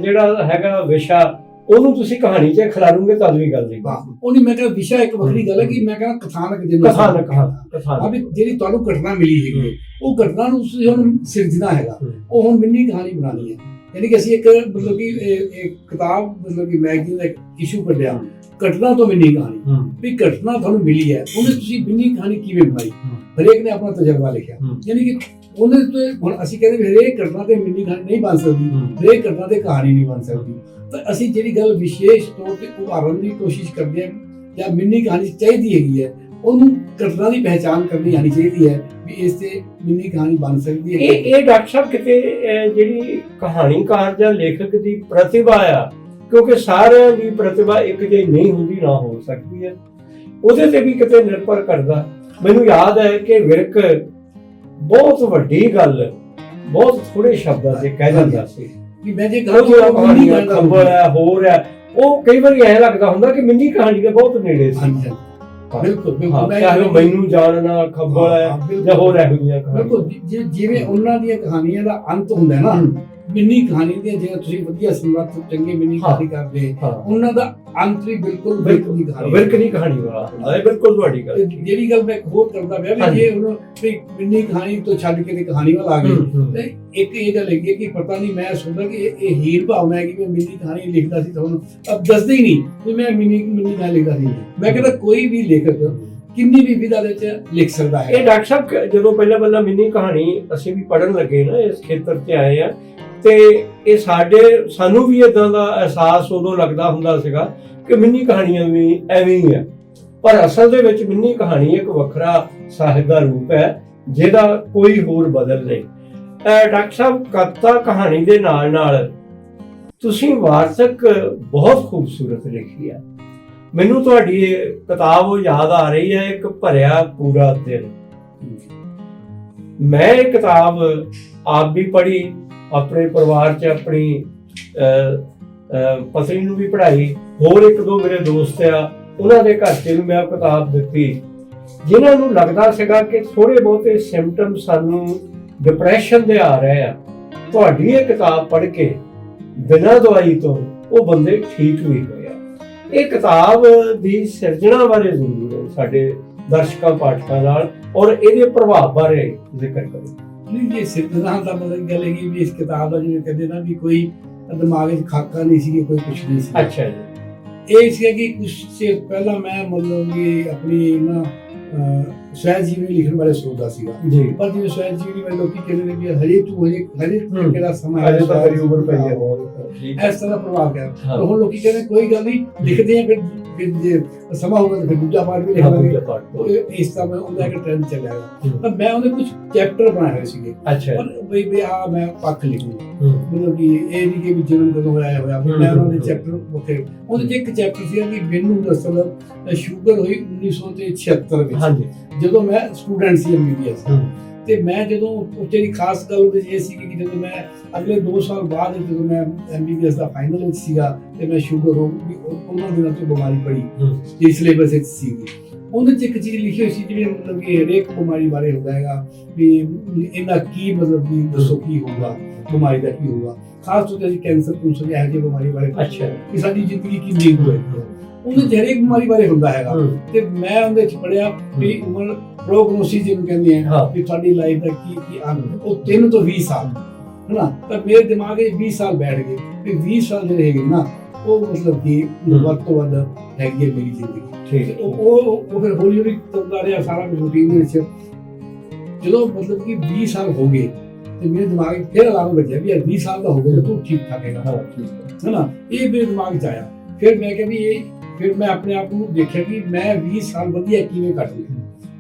S1: ਜਿਹੜਾ ਹੈਗਾ ਵਿਸ਼ਾ ਉਹਨੂੰ ਤੁਸੀਂ ਕਹਾਣੀ 'ਚ ਖਿਲਾਰੋਗੇ ਤਾਂ ਵੀ ਗੱਲ ਨਹੀਂ।
S2: ਉਹ ਨਹੀਂ, ਮੈਂ ਕਹਿੰਦਾ ਵਿਸ਼ਾ ਇੱਕ ਵੱਖਰੀ ਗੱਲ ਹੈ ਕਿ ਮੈਂ ਕਹਿੰਦਾ ਕਥਾਨਕ ਜਿਹਨੂੰ ਜਿਹੜੀ ਤੁਹਾਨੂੰ ਘਟਨਾ ਮਿਲੀ ਹੈਗੀ, ਉਹ ਘਟਨਾ ਨੂੰ ਤੁਸੀਂ ਹੁਣ ਸਿਰਜਣਾ ਹੈਗਾ, ਉਹ ਹੁਣ ਮਿੰਨੀ ਕਹਾਣੀ ਬਣਾਉਣੀ ਹੈ। ਯਾਨੀ ਕਿ ਅਸੀਂ ਇੱਕ ਮਤਲਬ ਕਿ ਕਿਤਾਬ ਮਤਲਬ ਕਿ ਮੈਗਜ਼ੀਨ ਦਾ ਇਸ਼ੂ ਕੱਢਿਆ, ਘਟਨਾ ਤੋਂ ਮਿੰਨੀ ਕਹਾਣੀ, ਵੀ ਘਟਨਾ ਤੁਹਾਨੂੰ ਮਿਲੀ ਹੈ, ਉਹਨੇ ਤੁਸੀਂ ਮਿੰਨੀ ਕਹਾਣੀ ਕਿਵੇਂ ਬਣਾਈ, ਹਰੇਕ ਨੇ ਆਪਣਾ ਤਜਰਬਾ ਲਿਖਿਆ। ਯਾਨੀ ਕਿ ਉਹਦੇ ਤੇ ਹੁਣ ਅਸੀਂ ਕਹਿੰਦੇ ਵੀ ਹਰੇਕ ਘਟਨਾ ਤੇ ਮਿੰਨੀ ਕਹਾਣੀ ਨਹੀਂ ਬਣ ਸਕਦੀ, ਹਰੇਕ ਘਟਨਾ ਤੇ ਕਹਾਣੀ ਨਹੀਂ ਬਣ ਸਕਦੀ, ਤਾਂ ਅਸੀਂ ਜਿਹੜੀ ਗੱਲ ਵਿਸ਼ੇਸ਼ ਤੌਰ ਤੇ ਉਭਾਰਨ ਦੀ ਕੋਸ਼ਿਸ਼ ਕਰਦੇ ਹਾਂ ਜਾਂ ਮਿੰਨੀ ਕਹਾਣੀ ਚਾਹੀਦੀ ਹੈਗੀ ਹੈ, ਉਹਨੂੰ ਘਟਨਾ ਦੀ ਪਹਿਚਾਣ ਕਰਨੀ ਆਣੀ ਚਾਹੀਦੀ ਹੈ ਵੀ ਇਸ ਤੇ ਮਿੰਨੀ ਕਹਾਣੀ ਬਣ ਸਕਦੀ ਹੈ।
S1: ਇਹ ਡਾਕਟਰ ਸਾਹਿਬ ਕਿਤੇ ਜਿਹੜੀ ਕਹਾਣੀਕਾਰ ਜਾਂ ਲੇਖਕ ਦੀ ਪ੍ਰਤਿਭਾ ਆ, ਕਿਉਂਕਿ ਸਾਰਿਆਂ ਦੀ ਪ੍ਰਤਿਭਾ ਇੱਕ ਜਿਹੀ ਨਹੀਂ ਹੁੰਦੀ, ਨਾ ਹੋ ਸਕਦੀ ਹੈ, ਉਹਦੇ ਤੇ ਵੀ ਕਿਤੇ ਨਿਰਭਰ ਕਰਦਾ। ਮੈਨੂੰ ਯਾਦ ਹੈ ਕਿ ਵਿਰਕ ਬਹੁਤ ਵੱਡੀ ਗੱਲ ਬਹੁਤ ਥੋੜੇ ਸ਼ਬਦਾਂ 'ਚ ਕਹਿ ਜਾਂਦਾ ਸੀ
S2: ਕਿ ਮੈਂ ਜੇ
S1: ਖੰਬਲ ਹੈ ਹੋਰ ਹੈ, ਉਹ ਕਈ ਵਾਰੀ ਐਂ ਲੱਗਦਾ ਹੁੰਦਾ ਕਿ ਮਿੰਨੀ ਕਹਾਣੀ ਦੇ ਬਹੁਤ ਨੇੜੇ ਸੀ।
S2: ਬਿਲਕੁਲ
S1: ਹਾਂ,
S2: ਬਿਲਕੁਲ
S1: ਚਾਹੇ ਉਹ ਮੈਨੂੰ ਜਾਣਨਾ ਖੱਬਲ ਹੈ ਜਾਂ ਹੋਰ ਇਹੋ ਜਿਹੀਆਂ ਕਹਾਣੀਆਂ।
S2: ਬਿਲਕੁਲ ਜਿਵੇਂ ਉਹਨਾਂ ਦੀਆਂ ਕਹਾਣੀਆਂ ਦਾ ਅੰਤ ਹੁੰਦਾ ਨਾ, ਮਿੰਨੀ ਕਹਾਣੀ ਦੀਆਂ, ਜਿਵੇਂ ਤੁਸੀਂ ਵਧੀਆ ਸੰਗਤ ਚੰਗੇ ਮਿੰਨੀ ਕਹਾਣੀ ਕਰਦੇ, ਉਹਨਾਂ ਦਾ ਅੰਤ ਵੀ ਬਿਲਕੁਲ ਵਿਰਕ
S1: ਦੀ ਕਹਾਣੀ ਵਾਲਾ ਹੁੰਦਾ ਹੈ। ਬਿਲਕੁਲ ਤੁਹਾਡੀ ਗੱਲ।
S2: ਜਿਹੜੀ ਗੱਲ ਮੈਂ ਹੋਰ ਕਰਦਾ ਪਿਆ ਵੀ ਜੇ ਹੁਣ ਮਿੰਨੀ ਕਹਾਣੀ ਤੋਂ ਛੱਡ ਕੇ ਤੇ ਕਹਾਣੀ ਵੱਲ ਆ ਗਏ, ਤੇ ਇੱਕ ਇਹ ਗੱਲ ਹੈਗੀ ਕਿ ਪਤਾ ਨਹੀਂ, ਮੈਂ ਸੋਚਦਾ ਕਿ ਇਹ ਹੀਰ ਭਾਵਨਾ ਹੈ ਕਿ ਮੈਂ ਮਿੰਨੀ ਕਹਾਣੀ ਲਿਖਦਾ ਸੀ, ਤੁਹਾਨੂੰ ਅਬ ਦੱਸਦੇ ਹੀ ਨਹੀਂ ਵੀ ਮੈਂ ਮਿੰਨੀ ਕਹਾਣੀ ਲਿਖਦਾ ਸੀ। ਮੈਂ ਕਹਿੰਦਾ ਕੋਈ ਵੀ ਲੇਖਕ ਕਿੰਨੀ ਵੀ ਵਿਧਾ ਦੇ ਵਿੱਚ ਲਿਖ ਸਕਦਾ ਹੈ।
S1: ਇਹ ਡਾਕਟਰ ਸਾਹਿਬ ਜਦੋਂ ਪਹਿਲਾਂ ਮਿੰਨੀ ਕਹਾਣੀ ਅਸੀਂ ਵੀ ਪੜ੍ਹਨ ਲੱਗੇ ਨਾ, ਇਸ ਖੇਤਰ 'ਚ ਆਏ ਆ, ਤੇ ਇਹ ਸਾਨੂੰ ਵੀ ਇਦਾਂ ਦਾ ਅਹਿਸਾਸ ਉਦੋਂ ਲੱਗਦਾ ਹੁੰਦਾ ਸੀਗਾ ਕਿ ਮਿੰਨੀ ਕਹਾਣੀਆਂ ਵੀ ਐਵੇਂ ਹੀ ਆ, ਪਰ ਅਸਲ ਦੇ ਵਿੱਚ ਮਿੰਨੀ ਕਹਾਣੀ ਇੱਕ ਵੱਖਰਾ ਸਾਹਿਤ ਦਾ ਰੂਪ ਹੈ ਜਿਹਦਾ ਕੋਈ ਹੋਰ ਬਦਲ ਨਹੀਂ। ਡਾਕਟਰ ਸਾਹਿਬ, ਕਵਿਤਾ ਕਹਾਣੀ ਦੇ ਨਾਲ ਨਾਲ ਤੁਸੀਂ ਵਾਰਤਕ ਬਹੁਤ ਖੂਬਸੂਰਤ ਲਿਖੀ ਹੈ। ਮੈਨੂੰ ਤੁਹਾਡੀ ਇਹ ਕਿਤਾਬ ਉਹ ਯਾਦ ਆ ਰਹੀ ਹੈ, ਇੱਕ ਭਰਿਆ ਪੂਰਾ ਦਿਨ। ਮੈਂ ਇਹ ਕਿਤਾਬ ਆਪ ਵੀ ਪੜ੍ਹੀ, ਆਪਣੇ ਪਰਿਵਾਰ 'ਚ ਆਪਣੀ ਪਤਨੀ ਨੂੰ ਵੀ ਪੜ੍ਹਾਈ, ਹੋਰ ਇੱਕ ਦੋ ਮੇਰੇ ਦੋਸਤ ਆ ਉਹਨਾਂ ਦੇ ਘਰ 'ਚ ਵੀ ਮੈਂ ਉਹ ਕਿਤਾਬ ਦਿੱਤੀ, ਜਿਨ੍ਹਾਂ ਨੂੰ ਲੱਗਦਾ ਸੀਗਾ ਕਿ ਥੋੜੇ ਬਹੁਤੇ ਸਿੰਪਟਮ ਸਾਨੂੰ ਡਿਪਰੈਸ਼ਨ ਦੇ ਆ ਰਹੇ ਆ। ਤੁਹਾਡੀ ਇਹ ਕਿਤਾਬ ਪੜ੍ਹ ਕੇ ਬਿਨਾਂ ਦਵਾਈ ਤੋਂ ਉਹ ਬੰਦੇ ਠੀਕ ਵੀ ਹੋਏ ਆ। ਇਹ ਕਿਤਾਬ ਦੀ ਸਿਰਜਣਾ ਬਾਰੇ ਜ਼ਰੂਰ ਸਾਡੇ ਦਰਸ਼ਕਾਂ ਪਾਠਕਾਂ ਨਾਲ ਔਰ ਇਹਦੇ ਪ੍ਰਭਾਵ ਬਾਰੇ ਜ਼ਿਕਰ ਕਰੋ।
S2: ਨਹੀਂ, ਜੇ ਸਿਰਜਣਾ ਦਾ ਮਤਲਬ ਗੱਲ ਹੈਗੀ ਵੀ ਇਸ ਕਿਤਾਬ ਦਾ, ਜਿਵੇਂ ਕਹਿੰਦੇ ਨਾ ਵੀ ਕੋਈ ਦਿਮਾਗ ਵਿੱਚ ਖਾਕਾ ਨਹੀਂ ਸੀ, ਕੋਈ ਕੁਛ ਨਹੀਂ ਸੀ।
S1: ਅੱਛਾ ਜੀ।
S2: ਇਹ ਸੀ ਕਿ ਕੁਝ ਚਿਰ ਪਹਿਲਾਂ ਮੈਂ ਮਤਲਬ ਕਿ ਆਪਣੀ ਨਾ ਸਵੈ ਜੀਵਨੀ ਲਿਖਣ ਬਾਰੇ ਸੋਚਦਾ ਸੀਗਾ ਜੀ, ਪਰ ਜਿਵੇਂ ਸਵੈ ਜੀਵਨੀ ਵਾਲੇ ਲੋਕੀ ਕਹਿੰਦੇ ਨੇ ਵੀ ਹਜੇ ਕਿਹੜਾ ਸਮਾਂ ਹੈ,
S1: ਤਾਂ ਤੇਰੀ ਉਮਰ ਪਈ ਹੈ ਬਹੁਤ,
S2: ਇਸ ਤਰ੍ਹਾਂ ਪ੍ਰਭਾਵ ਪਿਆ। ਪਰ ਹੁਣ ਲੋਕੀ ਕਹਿੰਦੇ ਕੋਈ ਗੱਲ ਨਹੀਂ, ਲਿਖਦੇ ਆ, ਫਿਰ ਜੇ ਸਮਾਂ ਹੋਗਾ ਤਾਂ ਫਿਰ ਦੂਜਾ ਪਾਰਟ ਵੀ ਲਿਖਾਂਗੇ। ਇਸ ਤਰ੍ਹਾਂ ਮੈਂ ਉਹਦਾ ਇੱਕ ਟ੍ਰੈਂਡ ਚੱਲਿਆ ਹੈ। ਤਾਂ ਮੈਂ ਉਹਦੇ ਕੁਝ ਚੈਪਟਰ ਬਣਾਏ ਹੋਏ ਸੀਗੇ।
S1: ਅੱਛਾ।
S2: ਪਰ ਬਈ ਆ ਮੈਂ ਪੱਖ ਲਿਖੂੰਗਾ, ਮਤਲਬ ਕਿ ਇਹ ਨਹੀਂ ਕਿ ਵੀ ਜਨਮ ਕਦੋਂ ਹੋਇਆ ਮੈਂ ਉਹਨਾਂ ਦੇ ਚੈਪਟਰ ਉੱਥੇ, ਉਹਦੇ 'ਚ ਇੱਕ ਚੈਪਟਰ ਸੀ ਕਿ ਮੈਨੂੰ ਦਰਅਸਲ ਸ਼ੂਗਰ ਹੋਈ 1976 ਵਿੱਚ, ਜਦੋਂ ਮੈਂ ਸਟੂਡੈਂਟ ਸੀ MBBS। ਤੇ ਮੈਂ ਜਦੋਂ ਉੱਥੇ ਦੀ ਖਾਸ ਗੱਲ ਉਹਦੇ 'ਚ ਇਹ ਸੀ ਕਿ ਜਦੋਂ ਮੈਂ ਅਗਲੇ 2 ਸਾਲ ਬਾਅਦ ਜਦੋਂ ਮੈਂ MBBS ਦਾ ਫਾਈਨਲ ਵਿੱਚ ਸੀਗਾ ਤੇ ਮੈਂ ਸ਼ੂਗਰ ਹੋ ਗਈ, ਉਹਨਾਂ ਦਿਨਾਂ ਤੋਂ ਬਿਮਾਰੀ ਪੜੀ ਜਿਹੜੀ ਸਿਲੇਬਸ ਵਿੱਚ ਸੀਗੀ। ਉਹਦੇ 'ਚ ਇੱਕ ਚੀਜ਼ ਲਿਖੀ ਹੋਈ ਸੀ ਜਿਵੇਂ ਮਤਲਬ ਕਿ ਹਰੇਕ ਬਿਮਾਰੀ ਬਾਰੇ ਹੁੰਦਾ ਹੈਗਾ ਵੀ ਇਹਦਾ ਕੀ ਮਤਲਬ ਵੀ ਦੱਸੋ ਕੀ ਹੋਊਗਾ, ਬਿਮਾਰੀ ਦਾ ਕੀ ਹੋਊਗਾ, ਖਾਸ ਤੌਰ ਤੇ ਕੈਂਸਰ ਇਹੋ ਜਿਹੀ ਬਿਮਾਰੀ ਬਾਰੇ। ਅੱਛਾ, ਕਿ ਸਾਡੀ ਜ਼ਿੰਦਗੀ ਕਿੰਨੀ ਹੋਏਗੀ, ਉਹਦੇ 'ਚ ਹਰੇਕ ਬਿਮਾਰੀ ਬਾਰੇ ਹੁੰਦਾ ਹੈਗਾ। ਤੇ ਮੈਂ ਉਹਦੇ 'ਚ ਪੜਿਆ ਵੀ ਉਮਰ ਪ੍ਰੋਗਨੋਸਿਸ ਜਿਹਨੂੰ ਕਹਿੰਦੇ ਆ ਵੀ ਤੁਹਾਡੀ ਲਾਈਫ ਦਾ ਕੀ ਅੰਤ, ਉਹ 3 ਤੋਂ 20 ਸਾਲ ਹੈ ਨਾ। ਤਾਂ ਮੇਰੇ ਦਿਮਾਗ 'ਚ 20 ਸਾਲ ਬੈਠ ਗਏ ਵੀ 20 ਸਾਲ ਜਿਹੜੇ ਹੈਗੇ ਨਾ, ਉਹ ਮਤਲਬ ਕਿ ਵੱਧ ਤੋਂ ਵੱਧ ਹੈਗੀ ਹੈ ਮੇਰੀ ਜ਼ਿੰਦਗੀ। ਠੀਕ, ਉਹ ਫਿਰ ਹੌਲੀ ਹੌਲੀ ਚੱਲਦਾ ਰਿਹਾ ਸਾਰਾ ਕੁਝ ਰੂਟੀਨ ਦੇ ਵਿੱਚ। ਜਦੋਂ ਮਤਲਬ ਕਿ 20 ਸਾਲ ਹੋ ਗਏ ਤੇ ਮੇਰੇ ਦਿਮਾਗ 'ਚ ਫਿਰ ਅਲਾਰਮ ਵੱਜਿਆ ਵੀ 20 ਸਾਲ ਦਾ ਹੋ ਗਿਆ, ਤੂੰ ਠੀਕ ਠਾਕ ਹੈਗਾ, ਹੈ ਨਾ। ਇਹ ਮੇਰੇ ਦਿਮਾਗ 'ਚ ਆਇਆ। ਫਿਰ ਮੈਂ ਕਿਹਾ ਵੀ ਫਿਰ ਮੈਂ ਆਪਣੇ ਆਪ ਨੂੰ ਦੇਖਿਆ ਕਿ ਮੈਂ 20 ਸਾਲ ਵਧੀਆ ਕਿਵੇਂ ਕੱਟ ਲਏ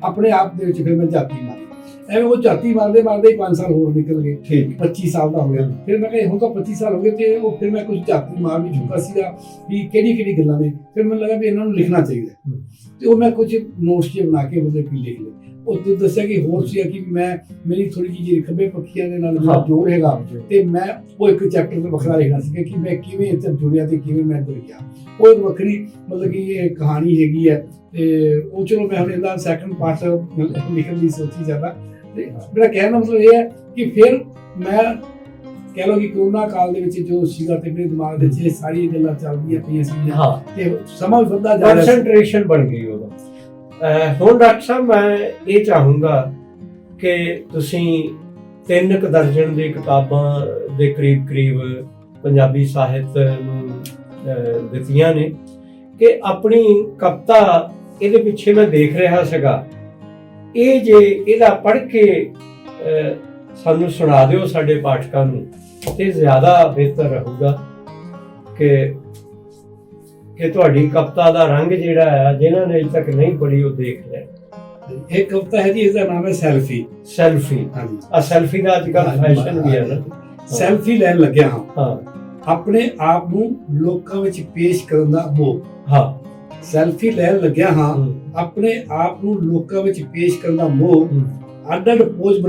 S2: ਆਪਣੇ ਆਪ ਦੇ ਵਿੱਚ। ਫਿਰ ਮੈਂ ਝਾਤੀ ਮਾਰੀ, ਐਵੇਂ ਉਹ ਝਾਤੀ ਮਾਰਦੇ ਮਾਰਦੇ 5 ਸਾਲ ਹੋਰ ਨਿਕਲ ਗਏ, 25 ਸਾਲ ਦਾ ਹੋ ਗਿਆ। ਫਿਰ ਮੈਂ ਕਿਹਾ ਹੁਣ ਤਾਂ 25 ਸਾਲ ਹੋ ਗਏ ਤੇ ਉਹ ਫਿਰ ਮੈਂ ਕੁਝ ਝਾਤੀ ਮਾਰ ਵੀ ਚੁੱਕਾ ਸੀਗਾ ਵੀ ਕਿਹੜੀ ਗੱਲਾਂ ਨੇ। ਫਿਰ ਮੈਨੂੰ ਲੱਗਾ ਵੀ ਇਹਨਾਂ ਨੂੰ ਲਿਖਣਾ ਚਾਹੀਦਾ, ਤੇ ਉਹ ਮੈਂ ਕੁਝ ਨੋਟਸ ਜਿਹੇ ਬਣਾ ਕੇ ਮਤਲਬ ਕਿ ਲਿਖ ਲਏ। ਉਹ ਤੇ ਦੱਸਿਆ ਕਿ ਹੋਰ ਸੀ ਕਿ ਮੈਂ ਮੇਰੀ ਥੋੜੀ ਜਿਹੀ ਖੱਬੇ ਪੱਖੀਆਂ ਦੇ ਨਾਲ ਜੋੜ ਹੈਗਾ, ਤੇ ਮੈਂ ਉਹ ਇੱਕ ਚੈਪਟਰ ਤੇ ਵੱਖਰਾ ਲਿਖਣਾ ਸੀਗਾ ਕਿ ਮੈਂ ਕਿਵੇਂ ਇੱਥੇ ਜੁੜਿਆ ਤੇ ਕਿਵੇਂ ਮੈਂ ਜੁੜ ਗਿਆ। ਉਹ ਇੱਕ ਵੱਖਰੀ ਮਤਲਬ ਕਿ ਇਹ ਕਹਾਣੀ ਹੈਗੀ ਹੈ। ਤੇ ਉਹ ਚਲੋ ਮੈਂ ਹੁਣ ਇਹਦਾ ਸੈਕੰਡ ਪਾਰਟ ਲਿਖਣ ਦੀ ਸੋਚੀ ਜਾਂਦਾ। ਤੇ ਮੇਰਾ ਕਹਿਣ ਦਾ ਮਤਲਬ ਇਹ ਹੈ ਕਿ ਫਿਰ ਮੈਂ ਕਹਿ ਲਓ ਕਿ ਕਰੋਨਾ ਕਾਲ ਦੇ ਵਿੱਚ ਜੋ ਸੀਗਾ ਤੇ ਮੇਰੇ ਦਿਮਾਗ ਦੇ ਵਿੱਚ ਇਹ ਸਾਰੀਆਂ ਗੱਲਾਂ ਚੱਲਦੀਆਂ ਪਈਆਂ ਸੀਗੀਆਂ ਤੇ ਸਮਾਂ ਵੀ ਵੱਧਦਾ ਜਾ ਰਿਹਾ,
S1: ਕਨਸੈਂਟਰੇਸ਼ਨ ਬਣ ਗਈ ਉਹਦਾ। ਹੁਣ ਡਾਕਟਰ ਸਾਹਿਬ ਮੈਂ ਇਹ ਚਾਹੂੰਗਾ ਕਿ ਤੁਸੀਂ 3 ਦਰਜਨ ਦੀ ਕਿਤਾਬਾਂ ਦੇ ਕਰੀਬ ਪੰਜਾਬੀ ਸਾਹਿਤ ਨੂੰ ਦਿੱਤੀਆਂ ਨੇ, ਕਿ ਆਪਣੀ ਕਵਿਤਾ ਇਹਦੇ ਪਿੱਛੇ ਮੈਂ ਦੇਖ ਰਿਹਾ ਸੀਗਾ, ਇਹ ਜੇ ਇਹਦਾ ਪੜ੍ਹ ਕੇ ਸਾਨੂੰ ਸੁਣਾ ਦਿਓ ਸਾਡੇ ਪਾਠਕਾਂ ਨੂੰ ਤੇ ਜ਼ਿਆਦਾ ਬਿਹਤਰ ਰਹੂਗਾ ਕਿ ਤੁਹਾਡੀ ਕਵਿਤਾ ਦਾ ਰੰਗ ਜਿਹੜਾ ਹੈ ਜਿਨ੍ਹਾਂ ਨੇ ਅਜੇ ਤੱਕ ਨਹੀਂ ਪੜ੍ਹੀ ਉਹ ਦੇਖ ਲੈ।
S2: ਇਹ ਕਵਿਤਾ ਹੈ ਜੀ, ਇਸਦਾ ਨਾਮ ਹੈ ਸੈਲਫੀ।
S1: ਹਾਂਜੀ, ਆ ਸੈਲਫੀ ਦਾ ਅੱਜ ਕੱਲ੍ਹ ਫੈਸ਼ਨ ਵੀ ਹੈ ਨਾ।
S2: ਸੈਲਫੀ ਲੈਣ ਲੱਗਿਆ ਹਾਂ, ਆਪਣੇ ਆਪ ਨੂੰ ਲੋਕਾਂ ਵਿੱਚ ਪੇਸ਼ ਕਰਨ ਦਾ ਮੋਹ। ਸੈਲਫੀ ਲੈਣ ਲੱਗਿਆ ਹਾਂ, ਆਪਣੇ ਆਪ ਨੂੰ ਲੋਕਾਂ ਵਿੱਚ ਪੇਸ਼ ਕਰਨ ਦਾ ਮੋਹ। ਅੱਡ-ਅੱਡ ਪੋਜ਼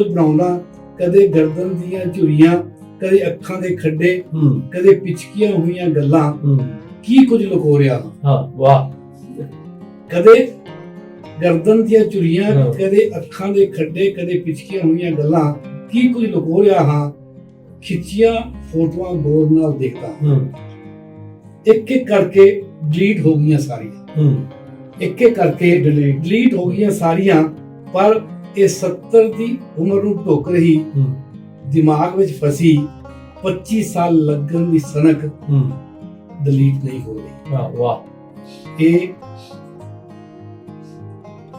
S2: ਬਣਾਉਂਦਾ, ਕਦੇ ਗਰਦਨ ਦੀਆਂ ਝੁਰੀਆਂ, ਕਦੇ ਅੱਖਾਂ ਦੇ ਖੱਡੇ, ਕਦੇ ਪਿਚਕੀਆਂ ਹੋਈਆਂ ਗੱਲਾਂ, ਕੀ ਕੁਝ ਲੁਕੋ ਰਿਹਾ।
S1: ਵਾਹ,
S2: ਕਦੇ ਗਰਦਨ ਦੀਆਂ ਚੁਰੀਆਂ,
S1: ਹਾਂ।
S2: ਕਦੇ ਅੱਖਾਂ ਦੇ ਖੱਡੇ, ਕਦੇ ਪਿਛਕੀਆਂ ਹੋਈਆਂ ਗੱਲਾਂ, ਕੀ ਕੁਝ ਲੁਕੋ ਰਿਹਾ ਹਾਂ, ਖਿੱਚੀਆਂ ਫੋਟੋਆਂ ਗੌਰ ਨਾਲ ਦੇਖਦਾ, ਇੱਕ ਇੱਕ ਕਰਕੇ ਡਿਲੀਟ ਹੋ ਗਈਆਂ ਸਾਰੀਆਂ, ਇੱਕ ਇੱਕ ਕਰਕੇ ਡਿਲੀਟ ਹੋ ਗਈਆਂ ਸਾਰੀਆਂ। ਪਰ ਇਹ 70 ਦੀ ਉਮਰ ਨੂੰ ਢੁੱਕ ਰਹੀ, ਦਿਮਾਗ ਵਿੱਚ ਫਸੀ 25 ਸਾਲ ਲੱਗਣ ਦੀ ਸਨਕ ਡਿਲੀਟ ਨਹੀਂ ਹੋ ਰਹੀ।
S1: ਵਾਹ।
S2: ਇਹ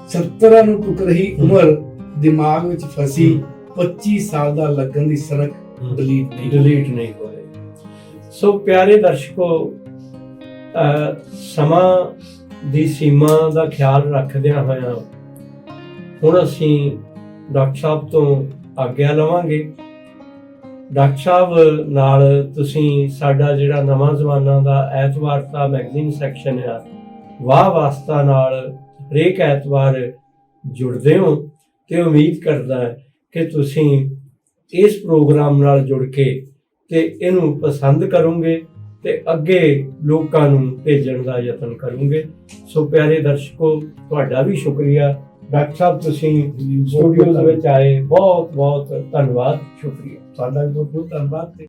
S2: 70 ਨੂੰ ਢੁੱਕ ਰਹੀ ਉਮਰ, ਦਿਮਾਗ ਵਿੱਚ ਫਸੀ 25 ਸਾਲ ਦਾ ਲੱਗਣ ਦੀ ਸਨਕ ਡਿਲੀਟ ਨਹੀਂ
S1: ਹੋ ਰਹੀ। ਸੋ ਪਿਆਰੇ ਦਰਸ਼ਕੋ, ਸਮਾਂ ਦੀ ਸੀਮਾ ਦਾ ਖਿਆਲ ਰੱਖਦਿਆਂ ਹੋਇਆਂ ਹੁਣ ਅਸੀਂ ਡਾਕਟਰ ਸਾਹਿਬ ਤੋਂ ਆਗਿਆ ਲਵਾਂਗੇ। ਡਾਕਟਰ ਸਾਹਿਬ ਨਾਲ ਤੁਸੀਂ ਸਾਡਾ ਜਿਹੜਾ ਨਵਾਂ ਜ਼ਮਾਨਾ ਦਾ ਐਤਵਾਰ ਦਾ ਮੈਗਜ਼ੀਨ ਸੈਕਸ਼ਨ ਆ, ਵਾਹ ਵਾਸਤਾ ਨਾਲ ਹਰੇਕ ਐਤਵਾਰ ਜੁੜਦੇ ਹੋ, ਤੇ ਉਮੀਦ ਕਰਦਾ ਕਿ ਤੁਸੀਂ ਇਸ ਪ੍ਰੋਗਰਾਮ ਨਾਲ ਜੁੜ ਕੇ ਤੇ ਇਹਨੂੰ ਪਸੰਦ ਕਰੋਗੇ ਤੇ ਅੱਗੇ ਲੋਕਾਂ ਨੂੰ ਭੇਜਣ ਦਾ ਯਤਨ ਕਰੋਗੇ। ਸੋ ਪਿਆਰੇ ਦਰਸ਼ਕੋ, ਤੁਹਾਡਾ ਵੀ ਸ਼ੁਕਰੀਆ। ਡਾਕਟਰ ਸਾਹਿਬ ਤੁਸੀਂ ਸਟੂਡੀਓ ਦੇ ਵਿੱਚ ਆਏ, ਬਹੁਤ ਬਹੁਤ ਧੰਨਵਾਦ, ਸ਼ੁਕਰੀਆ।
S2: ਤੁਹਾਡਾ ਬਹੁਤ ਬਹੁਤ ਧੰਨਵਾਦ।